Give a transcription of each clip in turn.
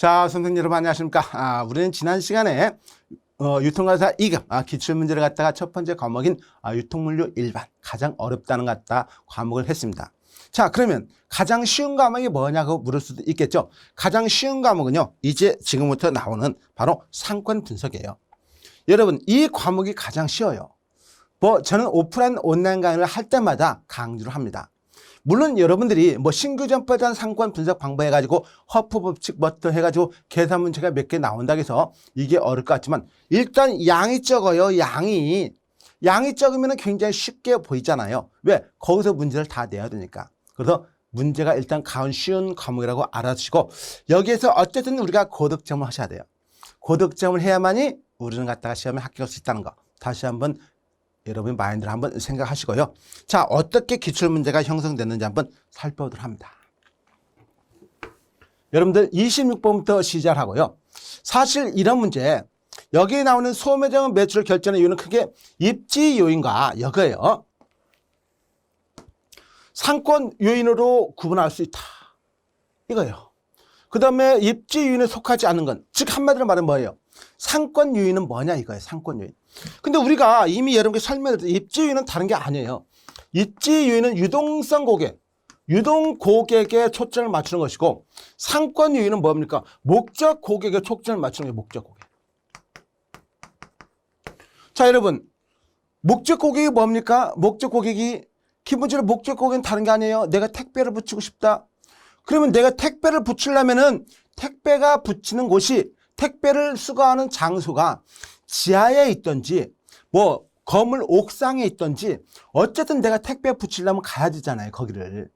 자, 선생님 여러분 안녕하십니까? 우리는 지난 시간에 유통가사 2급 기출문제를 갖다가 첫 번째 과목인 유통물류 일반 가장 어렵다는 것 갖다 과목을 했습니다. 자, 그러면 가장 쉬운 과목이 뭐냐고 물을 수도 있겠죠. 가장 쉬운 과목은요, 이제 지금부터 나오는 바로 상권 분석이에요. 여러분, 이 과목이 가장 쉬워요. 저는 오프라인 온라인 강의를 할 때마다 강조를 합니다. 물론 여러분들이 신규 점포에 대한 상권 분석 방법 해가지고 허프 법칙 뭐또 해가지고 계산 문제가 몇 개 나온다고 해서 이게 어려울 것 같지만 일단 양이 적어요. 양이 적으면 굉장히 쉽게 보이잖아요. 왜? 거기서 문제를 다 내야 되니까. 그래서 문제가 일단 가장 쉬운 과목이라고 알아주시고 여기에서 어쨌든 우리가 고득점을 하셔야 돼요. 고득점을 해야만이 우리는 갖다가 시험에 합격할 수 있다는 거 다시 한번 여러분의 마인드를 한번 생각하시고요. 자, 어떻게 기출문제가 형성됐는지 한번 살펴보도록 합니다. 여러분들 26번부터 시작하고요. 사실 이런 문제, 여기에 나오는 소매점 매출 결정의 이유는 크게 입지 요인과 이거예요. 상권 요인으로 구분할 수 있다. 이거예요. 그 다음에 입지 요인에 속하지 않는 건, 즉 한마디로 말하면 뭐예요? 상권 요인은 뭐냐 이거예요. 상권 요인. 근데 우리가 이미 여러분께 설명드렸듯이 입지 요인은 다른 게 아니에요. 입지 요인은 유동성 고객, 유동 고객에 초점을 맞추는 것이고 상권 요인은 뭡니까? 목적 고객에 초점을 맞추는 게 목적 고객. 자, 여러분, 목적 고객이 뭡니까? 목적 고객이 기본적으로 목적 고객은 다른 게 아니에요. 내가 택배를 붙이고 싶다. 그러면 내가 택배를 붙이려면은 택배가 붙이는 곳이 택배를 수거하는 장소가 지하에 있든지 건물 옥상에 있든지 어쨌든 내가 택배 붙이려면 가야 되잖아요. 거기를.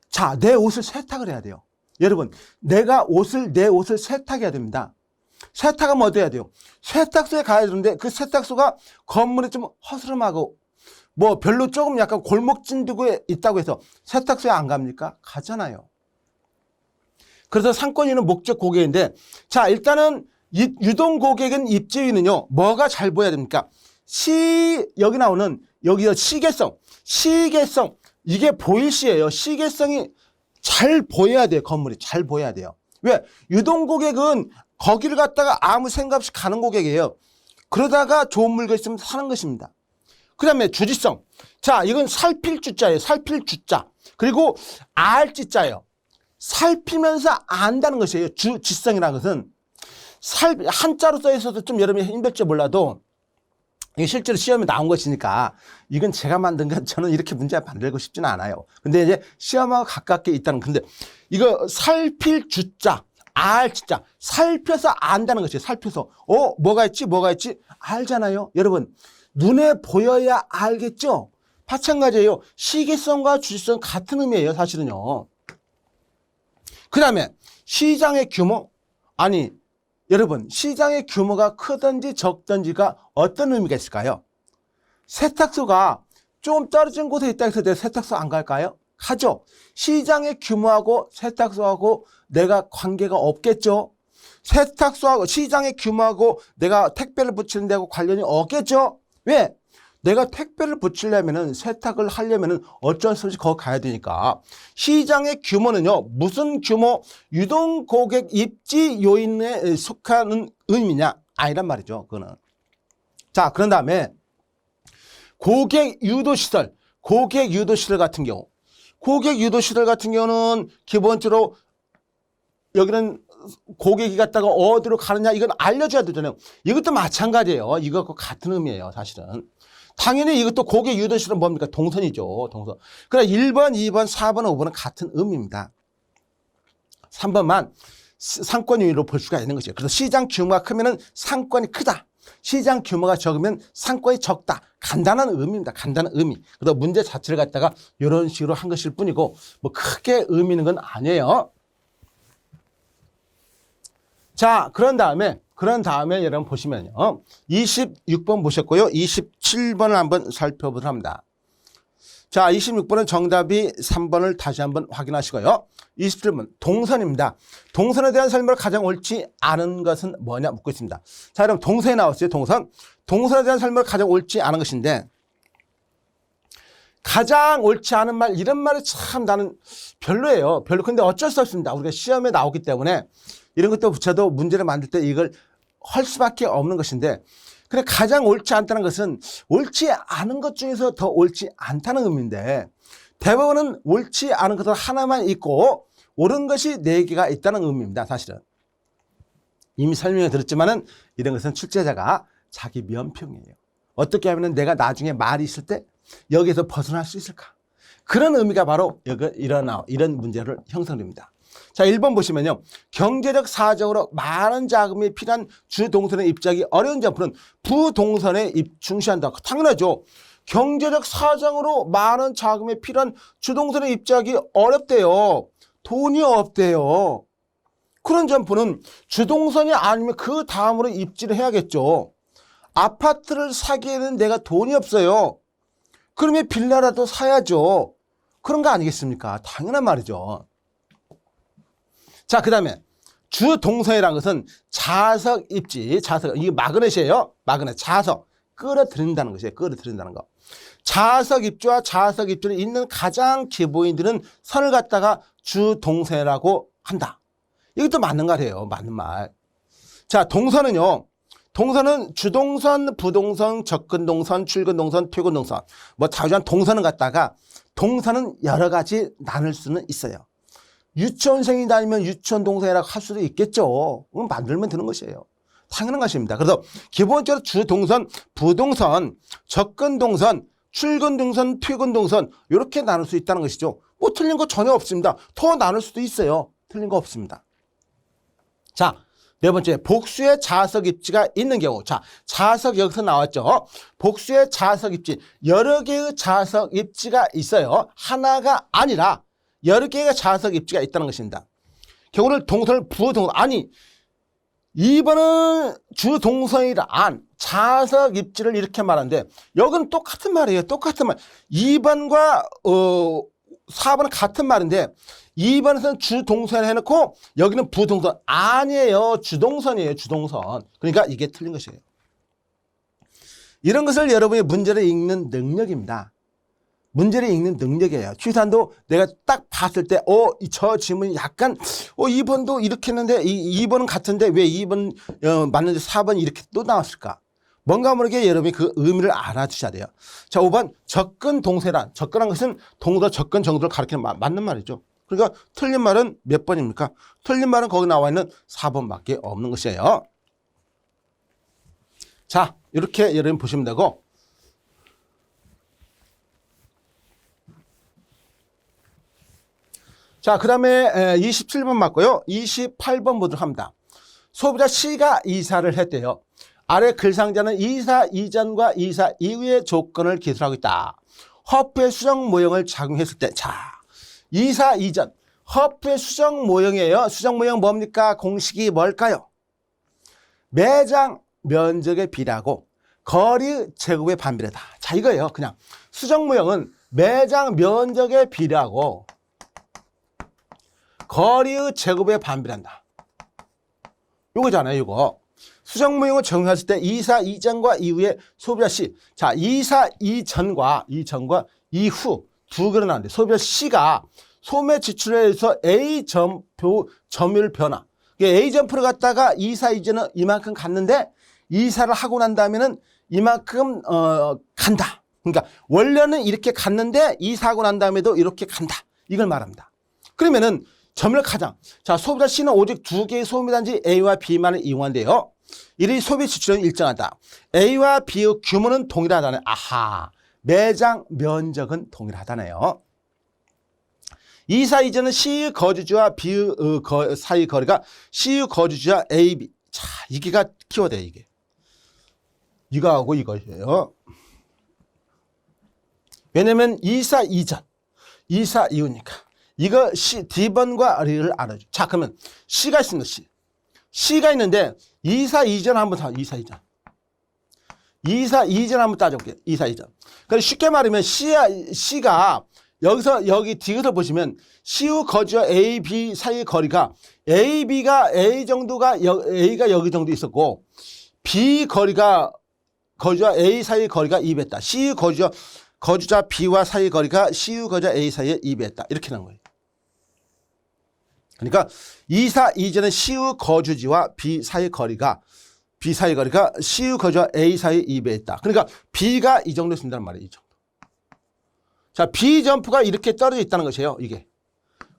자, 내 옷을 세탁을 해야 돼요. 여러분, 내 옷을 세탁해야 됩니다. 세탁하면 어디 해야 돼요? 세탁소에 가야 되는데 그 세탁소가 건물이 좀 허스름하고 별로 조금 약간 골목진두구에 있다고 해서 세탁소에 안 갑니까? 가잖아요. 그래서 상권위는 목적 고객인데, 자, 일단은 유동 고객은 입지위는요, 뭐가 잘 보여야 됩니까? 여기 나오는, 여기서 시계성, 이게 보일 시예요. 시계성이 잘 보여야 돼요. 건물이 잘 보여야 돼요. 왜? 유동 고객은 거기를 갔다가 아무 생각 없이 가는 고객이에요. 그러다가 좋은 물건 있으면 사는 것입니다. 그 다음에 주지성. 자, 이건 살필 주자예요. 살필 주자. 그리고 알지자예요. 살피면서 안다는 것이에요. 주지성이라는 것은 한자로 써 있어서 좀 여러분이 힘들지 몰라도 이게 실제로 시험에 나온 것이니까 이건 제가 만든 건 저는 이렇게 문제 만들고 싶지는 않아요. 근데 이제 시험하고 가깝게 있다는 근데 이거 살필 주자, 알지자, 살펴서 안다는 것이에요. 살펴서 뭐가 있지 알잖아요. 여러분 눈에 보여야 알겠죠? 마찬가지예요. 시계성과 주지성 같은 의미예요. 사실은요. 그 다음에 시장의 규모, 여러분 시장의 규모가 크든지 적든지가 어떤 의미가 있을까요? 세탁소가 좀 떨어진 곳에 있다 해서 내가 세탁소 안 갈까요? 가죠. 시장의 규모하고 세탁소하고 내가 관계가 없겠죠. 세탁소하고 시장의 규모하고 내가 택배를 붙이는 데하고 관련이 없겠죠. 왜? 내가 택배를 붙이려면은 세탁을 하려면은 어쩔 수 없이 거기 가야 되니까. 시장의 규모는요, 무슨 규모? 유동 고객 입지 요인에 속하는 의미냐? 아니란 말이죠, 그거는. 자, 그런 다음에 고객 유도시설 같은 경우. 고객 유도시설 같은 경우는 기본적으로 여기는 고객이 갔다가 어디로 가느냐 이건 알려줘야 되잖아요. 이것도 마찬가지예요. 이것과 같은 의미예요, 사실은. 당연히 이것도 고객 유도시설은 뭡니까? 동선이죠. 동선. 그러나 1번, 2번, 4번, 5번은 같은 의미입니다. 3번만 상권 요인으로 볼 수가 있는 것이죠. 그래서 시장 규모가 크면은 상권이 크다. 시장 규모가 적으면 상권이 적다. 간단한 의미입니다. 간단한 의미. 그래서 문제 자체를 갖다가 이런 식으로 한 것일 뿐이고 크게 의미 있는 건 아니에요. 자, 그런 다음에 여러분 보시면요. 26번 보셨고요. 27번을 한번 살펴보도록 합니다. 자, 26번은 정답이 3번을 다시 한번 확인하시고요. 27번 동선입니다. 동선에 대한 설명을 가장 옳지 않은 것은 뭐냐 묻고 있습니다. 자, 여러분 동선이 나왔어요. 동선에 대한 설명을 가장 옳지 않은 것인데 가장 옳지 않은 말 이런 말이 참 나는 별로예요. 근데 어쩔 수 없습니다. 우리가 시험에 나오기 때문에 이런 것도 붙여도 문제를 만들 때 이걸 할 수밖에 없는 것인데, 그래 가장 옳지 않다는 것은 옳지 않은 것 중에서 더 옳지 않다는 의미인데, 대법원은 옳지 않은 것들 하나만 있고 옳은 것이 4개가 있다는 의미입니다. 사실은 이미 설명을 드렸지만은 이런 것은 출제자가 자기 면평이에요. 어떻게 하면 내가 나중에 말이 있을 때 여기에서 벗어날 수 있을까? 그런 의미가 바로 이런 문제를 형성됩니다. 자, 1번 보시면요. 경제적 사정으로 많은 자금이 필요한 주동선에 입주하기 어려운 점포는 부동선에 중시한다. 당연하죠. 경제적 사정으로 많은 자금이 필요한 주동선에 입주하기 어렵대요. 돈이 없대요. 그런 점포는 주동선이 아니면 그 다음으로 입지를 해야겠죠. 아파트를 사기에는 내가 돈이 없어요. 그러면 빌라라도 사야죠. 그런 거 아니겠습니까? 당연한 말이죠. 자, 그 다음에 주동선이라는 것은 자석 입지, 자석, 이게 마그넷이에요. 마그넷, 자석. 끌어들인다는 것이에요. 끌어들인다는 거. 자석 입지와 자석 입지를 잇는 가장 기본들은 선을 갖다가 주동선이라고 한다. 이것도 맞는 말이에요. 맞는 말. 자, 동선은요. 동선은 주동선, 부동선, 접근동선, 출근동선, 퇴근동선. 뭐 자주한 동선을 갖다가 동선은 여러 가지 나눌 수는 있어요. 유치원생이 다니면 유치원 동선이라고 할 수도 있겠죠. 그럼 만들면 되는 것이에요. 당연한 것입니다. 그래서 기본적으로 주동선, 부동선, 접근동선, 출근동선, 퇴근동선 이렇게 나눌 수 있다는 것이죠. 뭐 틀린 거 전혀 없습니다. 더 나눌 수도 있어요. 틀린 거 없습니다. 자, 4번째, 복수의 자석 입지가 있는 경우. 자, 자석 여기서 나왔죠. 복수의 자석 입지, 여러 개의 자석 입지가 있어요. 하나가 아니라 여러 개의 자석 입지가 있다는 것입니다. 경우를 동선을 부동선, 아니 2번은 주동선이라 안 자석 입지를 이렇게 말하는데 여기는 똑같은 말이에요. 똑같은 말. 2번과 4번은 같은 말인데 2번에서는 주동선을 해놓고 여기는 부동선. 아니에요. 주동선이에요. 주동선. 그러니까 이게 틀린 것이에요. 이런 것을 여러분이 문제를 읽는 능력입니다. 문제를 읽는 능력이에요. 취산도 내가 딱 봤을 때 저 질문이 약간 2번도 이렇게 했는데 2번은 같은데 왜 2번 맞는데 4번 이렇게 또 나왔을까? 뭔가 모르게 여러분이 그 의미를 알아두셔야 돼요. 자, 5번 접근 동세란. 접근한 것은 동서 접근 정도를 가리키는 맞는 말이죠. 그러니까 틀린 말은 몇 번입니까? 틀린 말은 거기 나와 있는 4번밖에 없는 것이에요. 자, 이렇게 여러분 보시면 되고, 자, 그 다음에 27번 맞고요. 28번 보도록 합니다. 소비자 C가 이사를 했대요. 아래 글상자는 이사 이전과 이사 이후의 조건을 기술하고 있다. 허프의 수정 모형을 작용했을 때, 자, 이사 이전, 허프의 수정 모형이에요. 수정 모형 뭡니까? 공식이 뭘까요? 매장 면적에 비례하고 거리 제곱에 반비례다. 자, 이거예요. 그냥 수정 모형은 매장 면적에 비례하고 거리의 제곱에 반비례한다. 요거잖아요. 요거. 수정 모형을 적용했을 때 이사 이전과 이후에 소비자 C. 자, 이사 이전과 이후 두 개로 나는데 소비자 C가 소매 지출에 의해서 A 점표 점유율 변화. A 점표를 갖다가 이사 이전은 이만큼 갔는데 이사를 하고 난 다음에는 이만큼 간다. 그러니까 원래는 이렇게 갔는데 이사하고 난 다음에도 이렇게 간다. 이걸 말합니다. 그러면은 점유율 가장. 자, 소비자 C는 오직 2개의 소비단지 A와 B만을 이용한대요. 이리 소비 지출은 일정하다. A와 B의 규모는 동일하다네. 아하. 매장 면적은 동일하다네요. 이사 이전은 C의 거주지와 B의 사이 거리가 C의 거주지와 A, B. 자, 이게가 키워드예요, 이게. 이거하고 이거예요. 왜냐면 이사 이전, 이사 이후니까. 이거 C, D번과 R를 알아줘. 자, 그러면 C가 있습니다, C. C가 있는데 이사 이전 한번 다, 이사 이전. 이사 이전 한번 따져볼게요. 이사 이전. 그러니까 쉽게 말하면 C가 여기서 여기 D에서 보시면 C의 거주와 A, B 사이의 거리가 A, B가 A 정도가 A가 여기 정도 있었고 B 거리가 거주와 A 사이의 거리가 2배다. C의 거주자 B와 사이의 거리가 C의 거주자 A 사이에 2배다. 이렇게 나온 거예요. 그러니까 2, 4, 이전의 시의 거주지와 B 사이의 거리가 시의 거주와 A 사이에 2배 있다. 그러니까 B가 이 정도 된다는 말이에요. 이 정도. 자, B 점프가 이렇게 떨어져 있다는 것이에요. 이게.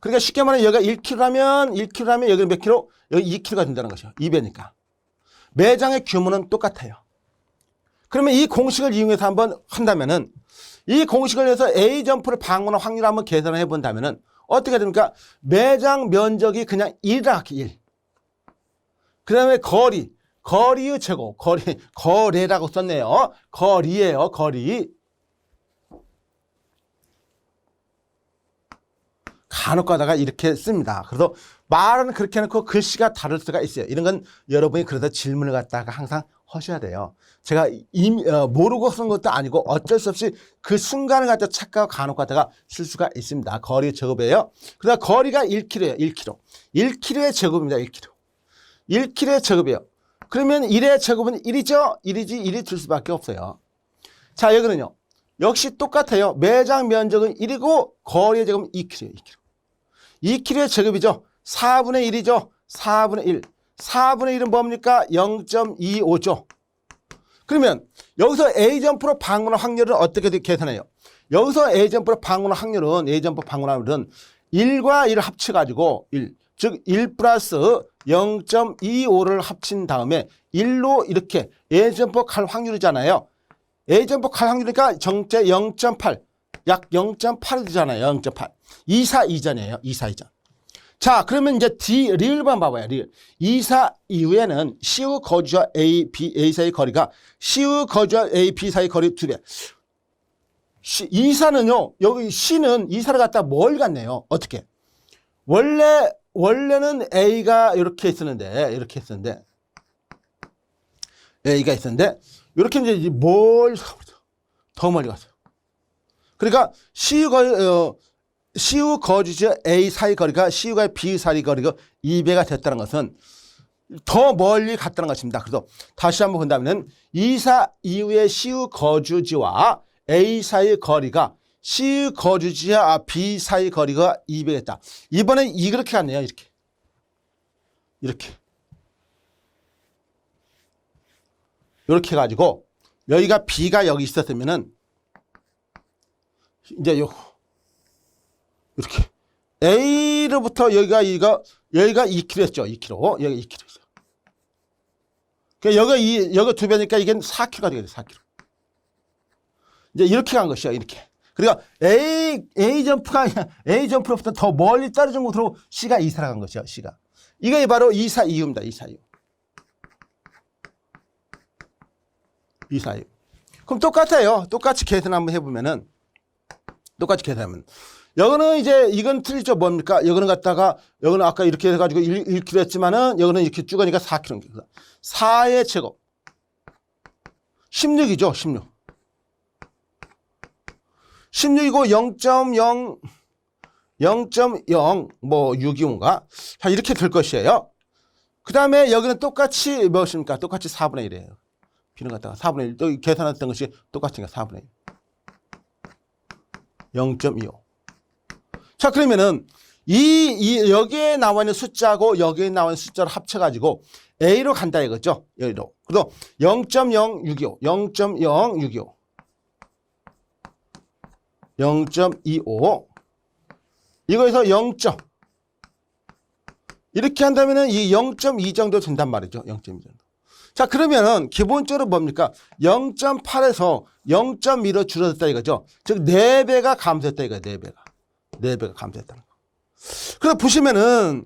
그러니까 쉽게 말하면 여기가 1km라면 여기는 몇 킬로? 여기 2km가 된다는 것이에요. 2배니까. 매장의 규모는 똑같아요. 그러면 이 공식을 이용해서 한번 한다면은 이 공식을 해서 A 점프를 방문할 확률을 한번 계산을 해본다면은 어떻게 됩니까? 매장 면적이 그냥 1이라 1. 그 다음에 거리의 제곱, 거래라고 썼네요. 거리예요, 거리. 간혹 가다가 이렇게 씁니다. 그래서 말은 그렇게 해놓고 글씨가 다를 수가 있어요. 이런 건 여러분이 그래서 질문을 갖다가 항상 하셔야 돼요. 제가 모르고 쓴 것도 아니고 어쩔 수 없이 그 순간을 갖다 착각하고 간혹 가다가 쓸 수가 있습니다. 거리 제곱이에요. 그러다 거리가 1km예요. 1km. 1km의 제곱입니다. 1km. 1km의 제곱이에요. 그러면 1의 제곱은 1이죠? 1이지 1이 될 수밖에 없어요. 자, 여기는요. 역시 똑같아요. 매장 면적은 1이고 거리의 제곱은 2km예요. 2km. 2km의 제곱이죠. 4분의 1이죠. 4분의 1. 4분의 1은 뭡니까? 0.25죠. 그러면 여기서 A점프로 방문할 확률은 어떻게 계산해요? 여기서 A점프로 방문할 확률은 1과 1을 합쳐가지고 1. 즉 1 플러스 0.25를 합친 다음에 1로 이렇게 A점프 갈 확률이잖아요. A점프 갈 확률이니까 정제 0.8. 약 0.8이 되잖아요. 0.8. 2, 4 이전이에요. 2, 4 이전. 자, 그러면 이제 리을만 봐봐요. 리을. 2, 4 이후에는 C의 거주와 A, B 사이의 거리가 C의 거주와 A, B 사이의 거리 2배. 2, 4는요. 여기 C는 2, 4를 갖다 뭘 갖네요. 어떻게? 원래는 A가 이렇게 있었는데 A가 있었는데 이렇게 이제 더 멀리 갔어요. 그러니까 C의 거주지 A 사이 거리가 C와 B 사이 거리가 2배가 됐다는 것은 더 멀리 갔다는 것입니다. 그래서 다시 한번 본다면 2, 4 이후에 C의 거주지와 A 사이 거리가 C의 거주지와 B 사이 거리가 2배겠다. 이번엔 이렇게 갔네요. 이렇게 해가지고 여기가 B가 여기 있었으면은 이제 이렇게 A로부터 여기가 2km였죠. 2km. 여기 2km 있어요. 그러니까 여기가 2배니까 이게 4km가 되겠죠. 4km. 이제 이렇게 간 것이요. 이렇게. 그러니까 A점프로부터 더 멀리 떨어진 곳으로 C가 이사를 간 것이요. C가. 이게 바로 2, 4 이후입니다. 2, 4 이후. 2, 4 이후. 그럼 똑같아요. 똑같이 계산 한번 해보면은 여기는 이제 이건 틀리죠. 뭡니까? 여기는 아까 이렇게 해가지고 1km 했지만은 여기는 이렇게 쭉 가니까 4km. 4의 제곱. 16이죠. 16. 16이고 0.0 뭐 625인가? 자, 이렇게 될 것이에요. 그 다음에 여기는 똑같이 무엇입니까? 똑같이 4분의 1이에요. B는 갖다가 4분의 1. 또 계산했던 것이 똑같으니까 4분의 1. 0.25. 자, 그러면은 여기에 나와 있는 숫자하고 여기에 나와 있는 숫자를 합쳐가지고 A로 간다 이거죠. 여기로. 그래서 0.0625, 0.0625, 0.25. 이거에서 0. 이렇게 한다면은 이 0.2 정도 된단 말이죠. 0.2 정도. 자, 그러면은 기본적으로 뭡니까? 0.8에서 0.2로 줄어들었다 이거죠. 즉 4배가 감소했다 이거예요. 4배가 감소했다는 거. 그래서 보시면은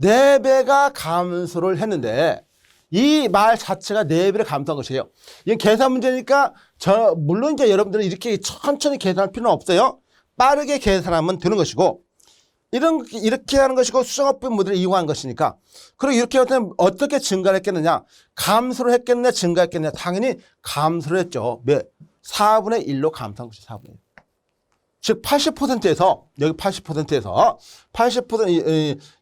4배가 감소를 했는데 이 말 자체가 4배를 감소한 것이에요. 이건 계산 문제니까 물론 이제 여러분들은 이렇게 천천히 계산할 필요는 없어요. 빠르게 계산하면 되는 것이고 이렇게 하는 것이고 수정업부 모델을 이용한 것이니까. 그리고 이렇게 하면 어떻게 증가를 했겠느냐? 감소를 했겠느냐? 증가했겠느냐? 당연히 감소를 했죠. 4분의 1로 감소한 것이 4분의 1. 즉 80%에서 여기 80%에서 0.8에서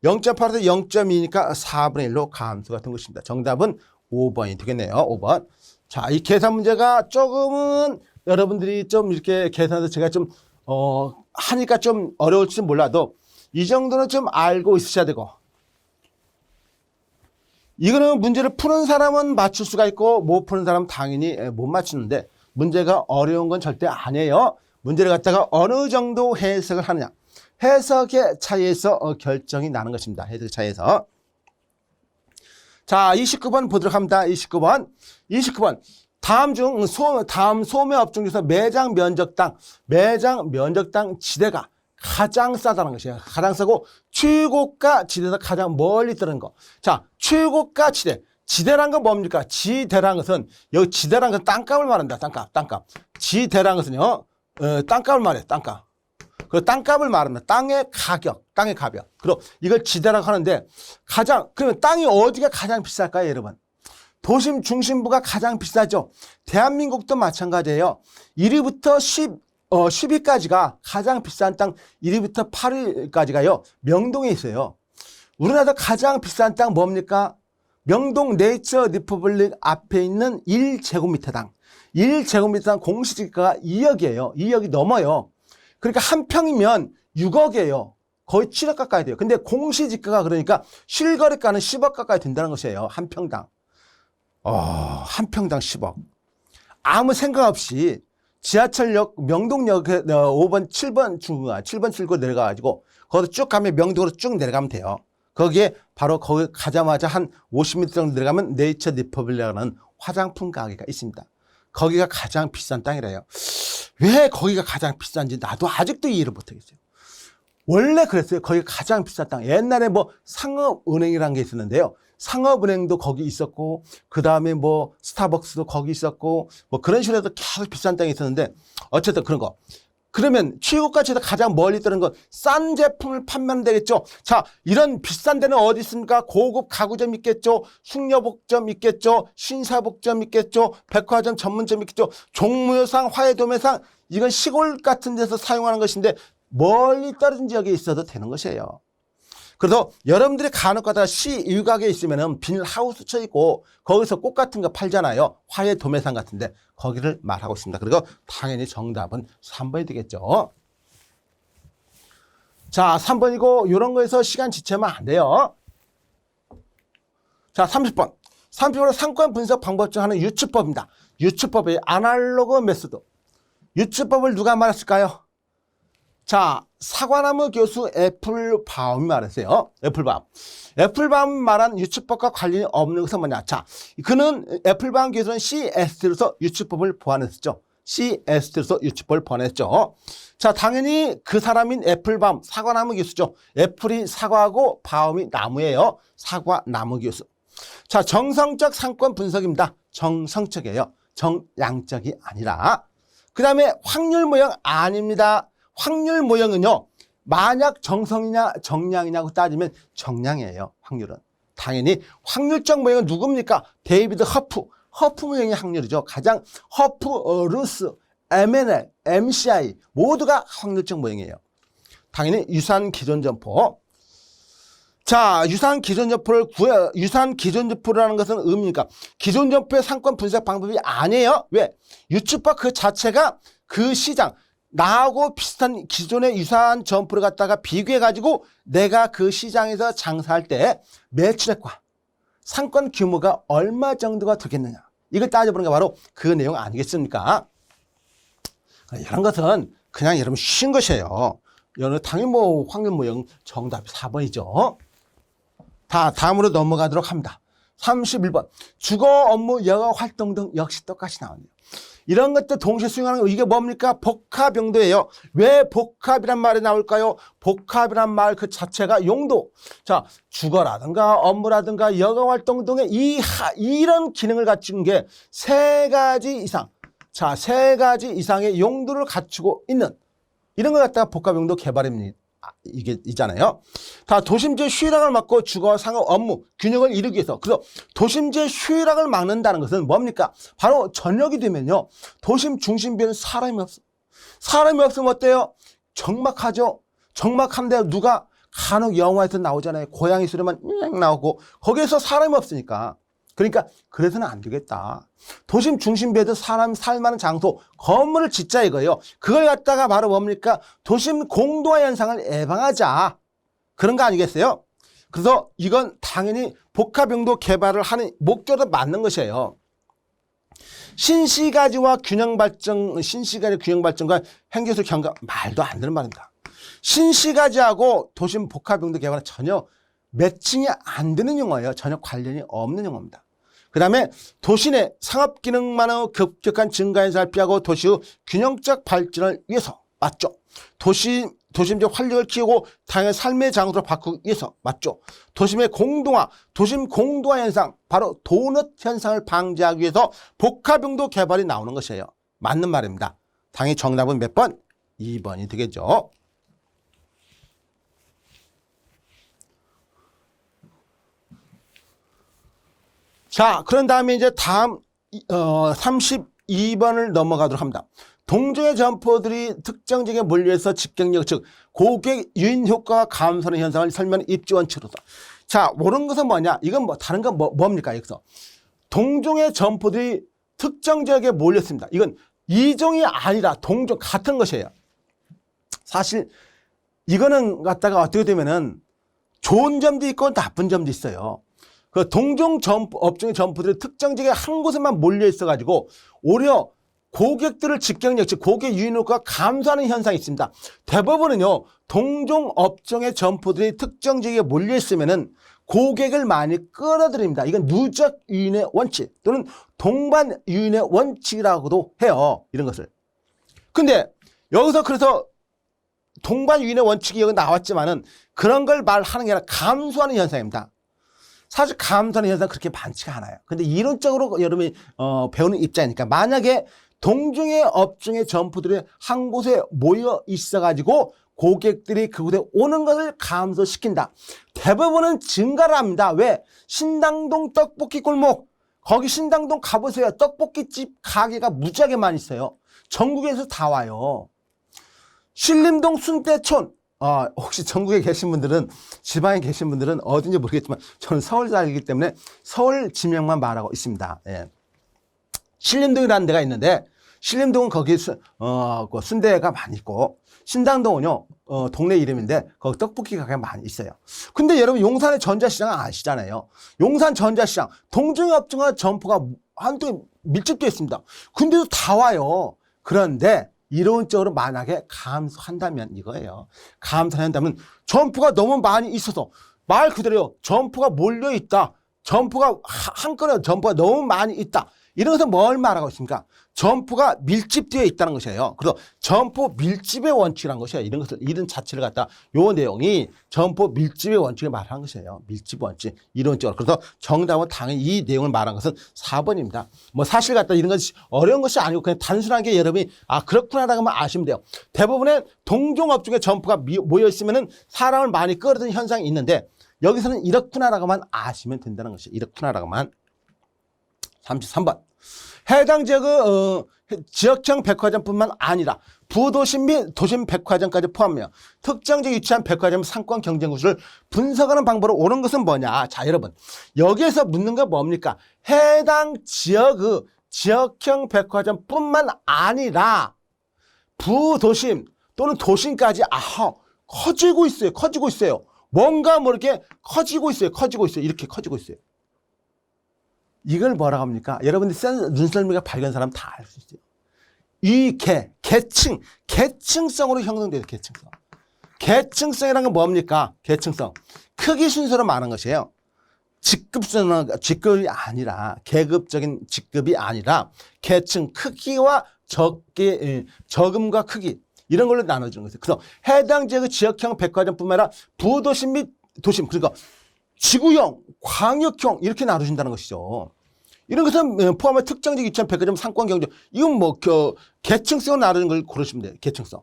0.2니까 4분의 1로 감소가 된 것입니다. 정답은 5번이 되겠네요. 5번. 자, 이 계산 문제가 조금은 여러분들이 좀 이렇게 계산해서 제가 좀 하니까 좀 어려울지 몰라도 이 정도는 좀 알고 있으셔야 되고, 이거는 문제를 푸는 사람은 맞출 수가 있고 못 푸는 사람은 당연히 못 맞추는데, 문제가 어려운 건 절대 아니에요. 문제를 갖다가 어느 정도 해석을 하느냐, 해석의 차이에서 결정이 나는 것입니다. 해석의 차이에서. 자, 29번 보도록 합니다. 29번. 다음 소매 업종 중에서 매장 면적당 지대가 가장 싸다는 것이에요. 가장 싸고 최고가 지대에서 가장 멀리 뜨는 거. 자, 최고가 지대란 건 뭡니까? 지대란 것은, 여기 지대란 것은 땅값을 말합니다. 땅값. 지대란 것은요, 땅값을 말해요. 땅값. 그 땅값을 말합니다. 땅의 가격. 그리고 이걸 지대라고 하는데, 그러면 땅이 어디가 가장 비쌀까요, 여러분? 도심 중심부가 가장 비싸죠. 대한민국도 마찬가지예요. 1위부터 10위까지가 가장 비싼 땅, 1위부터 8위까지가요, 명동에 있어요. 우리나라 가장 비싼 땅 뭡니까? 명동 네이처 리퍼블릭 앞에 있는 1제곱미터당. 1제곱미터당 공시지가가 2억이에요. 2억이 넘어요. 그러니까 한 평이면 6억이에요. 거의 7억 가까이 돼요. 근데 공시지가가 그러니까 실거래가는 10억 가까이 된다는 것이에요. 한 평당. 한 평당 10억. 아무 생각 없이 지하철역 명동역 5번, 7번 출구 내려가가지고 거기서 쭉 가면 명동으로 쭉 내려가면 돼요. 거기에 바로 거기 가자마자 한 50m 정도 내려가면 네이처 리퍼블릭이라는 화장품 가게가 있습니다. 거기가 가장 비싼 땅이래요. 왜 거기가 가장 비싼지 나도 아직도 이해를 못하겠어요. 원래 그랬어요. 거기가 가장 비싼 땅. 옛날에 뭐 상업은행이라는 게 있었는데요. 상업은행도 거기 있었고, 그 다음에 뭐 스타벅스도 거기 있었고, 뭐 그런 식으로 해서 계속 비싼 땅이 있었는데, 어쨌든 그런 거. 그러면 최고가치에서 가장 멀리 뜨는 건 싼 제품을 판매하면 되겠죠. 자, 이런 비싼 데는 어디 있습니까? 고급 가구점 있겠죠. 숙녀복점 있겠죠. 신사복점 있겠죠. 백화점 전문점 있겠죠. 종무여상, 화해도매상, 이건 시골 같은 데서 사용하는 것인데 멀리 떨어진 지역에 있어도 되는 것이에요. 그래서 여러분들이 간혹 가다가 시유가게에 있으면은 비닐하우스 쳐 있고 거기서 꽃 같은 거 팔잖아요. 화해 도매상 같은데 거기를 말하고 있습니다. 그리고 당연히 정답은 3번이 되겠죠. 자, 3번이고 이런 거에서 시간 지체하면 안 돼요. 자, 30번. 30번은 상권 분석 방법 중 하나는 유추법입니다. 유추법의 아날로그 메소드. 유추법을 누가 말했을까요? 자, 사과나무 교수 애플바움이 말했어요. 애플바움이 말한 유추법과 관련이 없는 것은 뭐냐. 자, 그는 애플바움 교수는 CST로서 유추법을 보완했었죠. CST로서 유추법을 보완했죠. 자, 당연히 그 사람인 애플바움, 사과나무 교수죠. 애플이 사과하고 바움이 나무예요. 사과나무 교수. 자, 정성적 상권 분석입니다. 정성적이에요. 정량적이 아니라. 그 다음에 확률 모형 아닙니다. 확률 모형은요, 만약 정성이냐 정량이냐고 따지면 정량이에요. 확률은. 당연히 확률적 모형은 누굽니까? 데이비드 허프 모형이 확률이죠. 가장 허프, 루스, MNL, MCI 모두가 확률적 모형이에요. 당연히 유산 기존 점포. 자, 유산 기존 점포라는 것은 의미니까 기존 점포의 상권 분석 방법이 아니에요. 왜? 유추법 그 자체가 그 시장, 나하고 비슷한 기존의 유사한 점포를 갖다가 비교해가지고 내가 그 시장에서 장사할 때 매출액과 상권 규모가 얼마 정도가 되겠느냐. 이걸 따져보는 게 바로 그 내용 아니겠습니까? 이런 것은 그냥 여러분 쉬운 것이에요. 여러분 당연히 뭐 확률 모형 정답이 4번이죠. 다음으로 넘어가도록 합니다. 31번. 주거 업무 여가 활동 등 역시 똑같이 나오네요. 이런 것도 동시에 수행하는 거 이게 뭡니까? 복합용도예요. 왜 복합이란 말이 나올까요? 복합이란 말 그 자체가 용도. 자, 주거라든가 업무라든가 여가 활동 등의 이런 기능을 갖춘 게 세 가지 이상. 자, 세 가지 이상의 용도를 갖추고 있는 이런 걸 갖다가 복합용도 개발입니다. 이게 있잖아요. 다 도심지의 휴락을 막고 주거 상업 업무 균형을 이루기 위해서. 그래서 도심지의 휴락을 막는다는 것은 뭡니까? 바로 저녁이 되면요, 도심 중심부에는 사람이 없어. 사람이 없으면 어때요? 적막하죠. 적막한데 누가 간혹 영화에서 나오잖아요. 고양이 소리만 나오고 거기에서 사람이 없으니까. 그러니까 그래서는 안 되겠다. 도심 중심부에도 사람 살만한 장소, 건물을 짓자 이거예요. 그걸 갖다가 바로 뭡니까? 도심 공동화 현상을 예방하자. 그런 거 아니겠어요? 그래서 이건 당연히 복합용도 개발을 하는 목적도 맞는 것이에요. 신시가지와 균형발전과 행정술 경과 말도 안 되는 말입니다. 신시가지하고 도심 복합용도 개발은 전혀 매칭이 안 되는 용어예요. 전혀 관련이 없는 용어입니다. 그 다음에 도시 내 상업기능만의 급격한 증가 현상을 피하고 도시의 균형적 발전을 위해서 맞죠. 도심적 활력을 키우고 다양한 삶의 장소로 바꾸기 위해서 맞죠. 도심의 공동화, 도심 공동화 현상, 바로 도넛 현상을 방지하기 위해서 복합용도 개발이 나오는 것이에요. 맞는 말입니다. 당연히 정답은 몇 번? 2번이 되겠죠. 자, 그런 다음에 이제 다음 32번을 넘어가도록 합니다. 동종의 점포들이 특정 지역에 몰려서 집경력, 즉 고객 유인 효과가 감소하는 현상을 설명하는 입지 원칙으로서. 자, 모르는 것은 뭐냐? 이건 뭐 다른 건 뭡니까? 여기서 동종의 점포들이 특정 지역에 몰렸습니다. 이건 이종이 아니라 동종 같은 것이에요. 사실 이거는 갖다가 어떻게 되면은 좋은 점도 있고 나쁜 점도 있어요. 그 동종 업종의 점포들이 특정 지역에 한 곳에만 몰려 있어가지고 오히려 고객들을 집경력, 즉 고객 유인 효과가 감소하는 현상이 있습니다. 대부분은요, 동종 업종의 점포들이 특정 지역에 몰려 있으면은 고객을 많이 끌어들입니다. 이건 누적 유인의 원칙 또는 동반 유인의 원칙이라고도 해요. 이런 것을. 근데 여기서 그래서 동반 유인의 원칙이 여기 나왔지만은 그런 걸 말하는 게 아니라 감소하는 현상입니다. 사실 감소하는 현상은 그렇게 많지가 않아요. 근데 이론적으로 여러분이 배우는 입장이니까 만약에 동종의 업종의 점포들이 한 곳에 모여 있어가지고 고객들이 그곳에 오는 것을 감소시킨다. 대부분은 증가를 합니다. 왜? 신당동 떡볶이 골목. 거기 신당동 가보세요. 떡볶이집 가게가 무지하게 많이 있어요. 전국에서 다 와요. 신림동 순대촌. 혹시 전국에 계신 분들은, 지방에 계신 분들은 어딘지 모르겠지만 저는 서울 살기 때문에 서울 지명만 말하고 있습니다. 예. 신림동이라는 데가 있는데 신림동은 거기 그 순대가 많이 있고 신당동은요 동네 이름인데 거기 떡볶이 가게가 많이 있어요. 근데 여러분 용산의 전자시장 아시잖아요. 용산 전자시장 동종의 업종과 점포가 한동에 밀집되어 있습니다. 근데도 다 와요. 그런데 이론적으로 만약에 감소한다면 이거예요. 감소한다면 점포가 너무 많이 있어서 말 그대로요. 점포가 몰려있다. 점포가 한꺼번에 점포가 너무 많이 있다. 이런 것은 뭘 말하고 있습니까? 점포가 밀집되어 있다는 것이에요. 그래서 점포 밀집의 원칙이라는 것이에요. 이런 것을, 이런 자체를 갖다 요 내용이 점포 밀집의 원칙을 말하는 것이에요. 밀집 원칙. 이론적으로. 그래서 정답은 당연히 이 내용을 말한 것은 4번입니다. 뭐 사실 갖다 이런 것이 어려운 것이 아니고 그냥 단순하게 여러분이 그렇구나라고 하면 아시면 돼요. 대부분의 동종업종의 점포가 모여 있으면은 사람을 많이 끌어들이는 현상이 있는데 여기서는 이렇구나라고만 아시면 된다는 것이에요. 이렇구나라고만. 33번. 해당 지역의 지역형 백화점뿐만 아니라 부도심 및 도심 백화점까지 포함하며 특정 지역에 위치한 백화점 상권 경쟁 구조를 분석하는 방법으로 옳은 것은 뭐냐? 자, 여러분. 여기에서 묻는 건 뭡니까? 해당 지역의 지역형 백화점뿐만 아니라 부도심 또는 도심까지 커지고 있어요. 커지고 있어요. 뭔가 모르게 커지고 있어요. 커지고 있어요. 이렇게 커지고 있어요. 이걸 뭐라고 합니까? 여러분들 눈썰미가 밝은 사람 다 알 수 있어요. 이 계층성으로 형성돼요. 계층성. 계층성이라는 건 뭡니까? 계층성. 크기 순서로 말하는 것이에요. 직급이 아니라, 계급적인 직급이 아니라, 계층 크기와 적음과 크기. 이런 걸로 나눠주는 거예요. 그래서 해당 지역의 지역형 백화점뿐만 아니라 부도심 및 도심, 그러니까 지구형, 광역형 이렇게 나눠준다는 것이죠. 이런 것은 포함해 특정 지역 위치한 백화점 상권 경쟁. 이건 뭐 계층성으로 나누는 걸 고르시면 돼요. 계층성.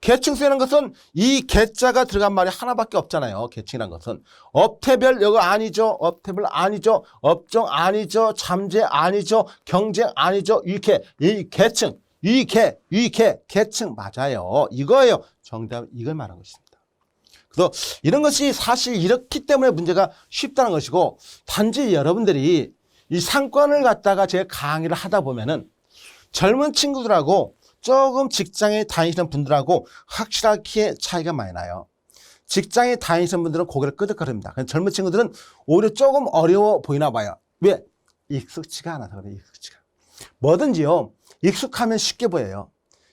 계층성이라는 것은 이 계자가 들어간 말이 하나밖에 없잖아요. 계층이라는 것은 업태별 이거 아니죠. 업태별 아니죠. 업종 아니죠. 잠재 아니죠. 경쟁 아니죠. 이렇게 이 계층, 계층 맞아요. 이거예요. 정답 이걸 말한 것입니다. 그래서 이런 것이 사실 이렇기 때문에 문제가 쉽다는 것이고 단지 여러분들이 이 상권을 갖다가 제가 강의를 하다 보면은 젊은 친구들하고 조금 직장에 다니시는 분들하고 확실하게 차이가 많이 나요. 직장에 다니시는 분들은 고개를 끄덕거립니다. 젊은 친구들은 오히려 조금 어려워 보이나 봐요. 왜? 익숙치가 않아서 그래요. 익숙치가. 뭐든지요. 익숙하면 쉽게 보여요.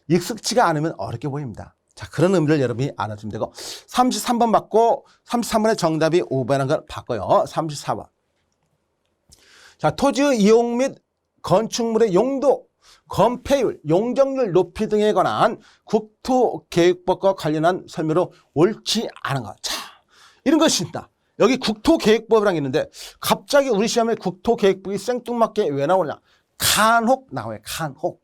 익숙치가 않으면 어렵게 보입니다. 자, 그런 의미를 여러분이 알아주면 되고 33번 받고 33번의 정답이 5번이라는 걸 바꿔요. 34번. 자, 토지의 이용 및 건축물의 용도, 건폐율, 용적률 높이 등에 관한 국토계획법과 관련한 설명으로 옳지 않은 것. 자, 이런 것입니다. 여기 국토계획법이라는 게 있는데 갑자기 우리 시험에 국토계획법이 생뚱맞게 왜 나오냐. 간혹 나와요. 간혹.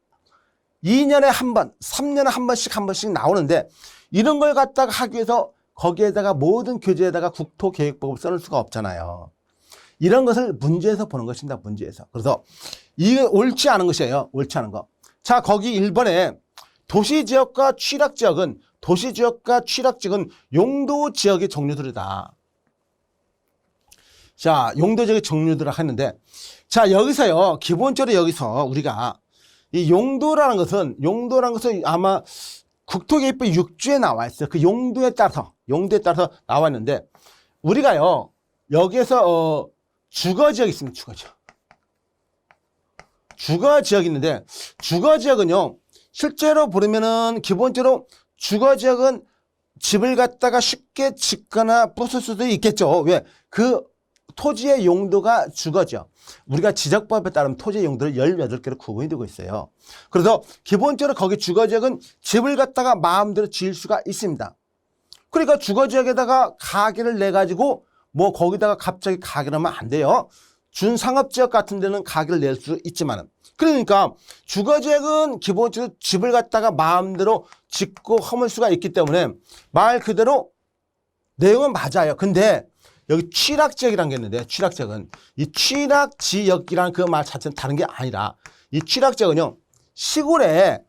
2년에 한 번, 3년에 한 번씩 나오는데 이런 걸 갖다가 하기 위해서 거기에다가 모든 교재에다가 국토계획법을 써놓을 수가 없잖아요. 이런 것을 문제에서 보는 것입니다. 문제에서. 그래서 이게 옳지 않은 것이에요. 옳지 않은 거. 자, 거기 1번에 도시지역과 취락지역은 용도지역의 종류들이다. 자, 용도지역의 종류들을 하는데 자, 여기서요. 기본적으로 여기서 우리가 이 용도라는 것은 아마 국토계획법 6조에 나와 있어요. 그 용도에 따라서 나와 있는데 우리가요. 여기에서 주거지역이 있습니다. 주거지역이 있는데 주거지역은요. 실제로 보면은 기본적으로 주거지역은 집을 갖다가 쉽게 짓거나 부술 수도 있겠죠. 왜? 그 토지의 용도가 주거지역. 우리가 지적법에 따르면 토지의 용도를 18개로 구분이 되고 있어요. 그래서 기본적으로 거기 주거지역은 집을 갖다가 마음대로 지을 수가 있습니다. 그러니까 주거지역에다가 가게를 내가지고 뭐 거기다가 갑자기 가게를 하면 안 돼요. 준상업지역 같은 데는 가게를 낼 수 있지만은. 그러니까 주거지역은 기본적으로 집을 갖다가 마음대로 짓고 허물 수가 있기 때문에 말 그대로 내용은 맞아요. 근데 여기 취락지역이라는 게 있는데 취락지역은 이 취락지역이라는 그 말 자체는 다른 게 아니라 이 취락지역은요. 시골에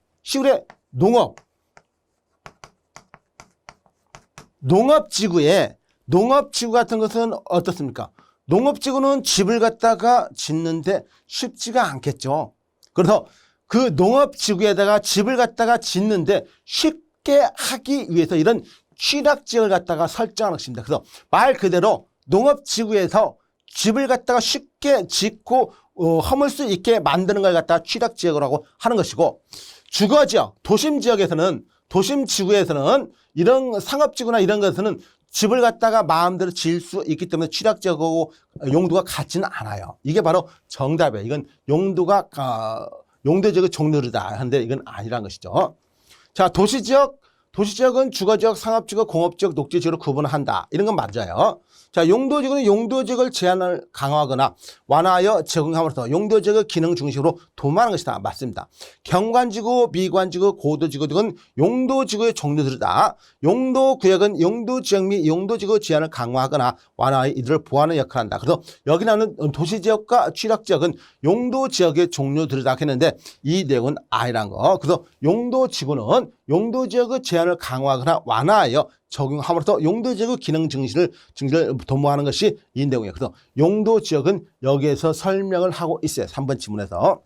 농업지구 같은 것은 어떻습니까? 농업지구는 집을 갖다가 짓는데 쉽지가 않겠죠. 그래서 그 농업지구에다가 집을 갖다가 짓는데 쉽게 하기 위해서 이런 취락지역을 갖다가 설정하는 것입니다. 그래서 말 그대로 농업지구에서 집을 갖다가 쉽게 짓고 허물 수 있게 만드는 걸 갖다가 취락지역이라고 하는 것이고 주거지역, 도심지구에서는 이런 상업지구나 이런 것에서는 집을 갖다가 마음대로 지을 수 있기 때문에 취락지역하고 용도가 같지는 않아요. 이게 바로 정답이에요. 이건 용도지역의 종류이다 하는데 이건 아니란 것이죠. 자, 도시지역은 주거지역, 상업지역, 공업지역, 녹지지역으로 구분한다. 이런 건 맞아요. 자, 용도지역은 용도지역을 제한을 강화하거나 완화하여 적용함으로써 용도지역의 기능 중심으로 도모하는 것이다. 맞습니다. 경관지구, 미관지구, 고도지구 등은 용도지구의 종류들이다. 용도구역은 용도지역 및 용도지구 제한을 강화하거나 완화하여 이들을 보완하는 역할을 한다. 그래서 여기 나오는 도시지역과 취락지역은 용도지역의 종류들이다 했는데 이 내용은 아니란 거. 그래서 용도지구는 용도지역의 제한을 강화하거나 완화하여 적용함으로써 용도지역의 기능 증실을 도모하는 것이 이 내용이에요. 그래서 용도지역은 여기에서 설명을 하고 있어요. 3번 지문에서.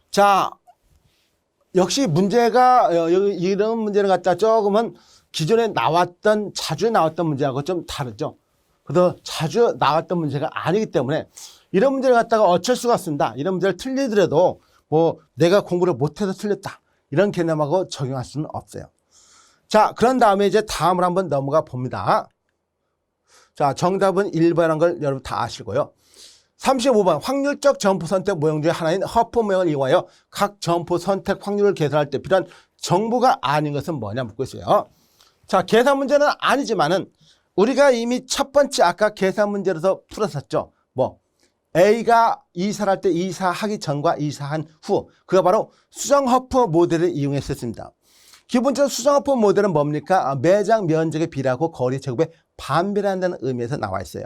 자, 역시 문제가 이런 문제를 갖다 조금은 기존에 자주 나왔던 문제하고 좀 다르죠. 그래서 자주 나왔던 문제가 아니기 때문에 이런 문제를 갖다가 어쩔 수가 없습니다. 이런 문제를 틀리더라도 뭐 내가 공부를 못해서 틀렸다. 이런 개념하고 적용할 수는 없어요. 자, 그런 다음에 이제 다음으로 한번 넘어가 봅니다. 자, 정답은 1번이라는 걸 여러분 다 아시고요. 35번 확률적 점포 선택 모형 중에 하나인 허프 모형을 이용하여 각 점포 선택 확률을 계산할 때 필요한 정보가 아닌 것은 뭐냐 묻고 있어요. 자, 계산 문제는 아니지만은 우리가 이미 첫 번째 아까 계산 문제로서 풀었었죠. 뭐 A가 이사를 할 때 이사하기 전과 이사한 후, 그가 바로 수정 허프 모델을 이용했었습니다. 기본적으로 수정허프 모델은 뭡니까? 매장 면적의 비례하고 거리 제곱의 반비례한다는 의미에서 나와 있어요.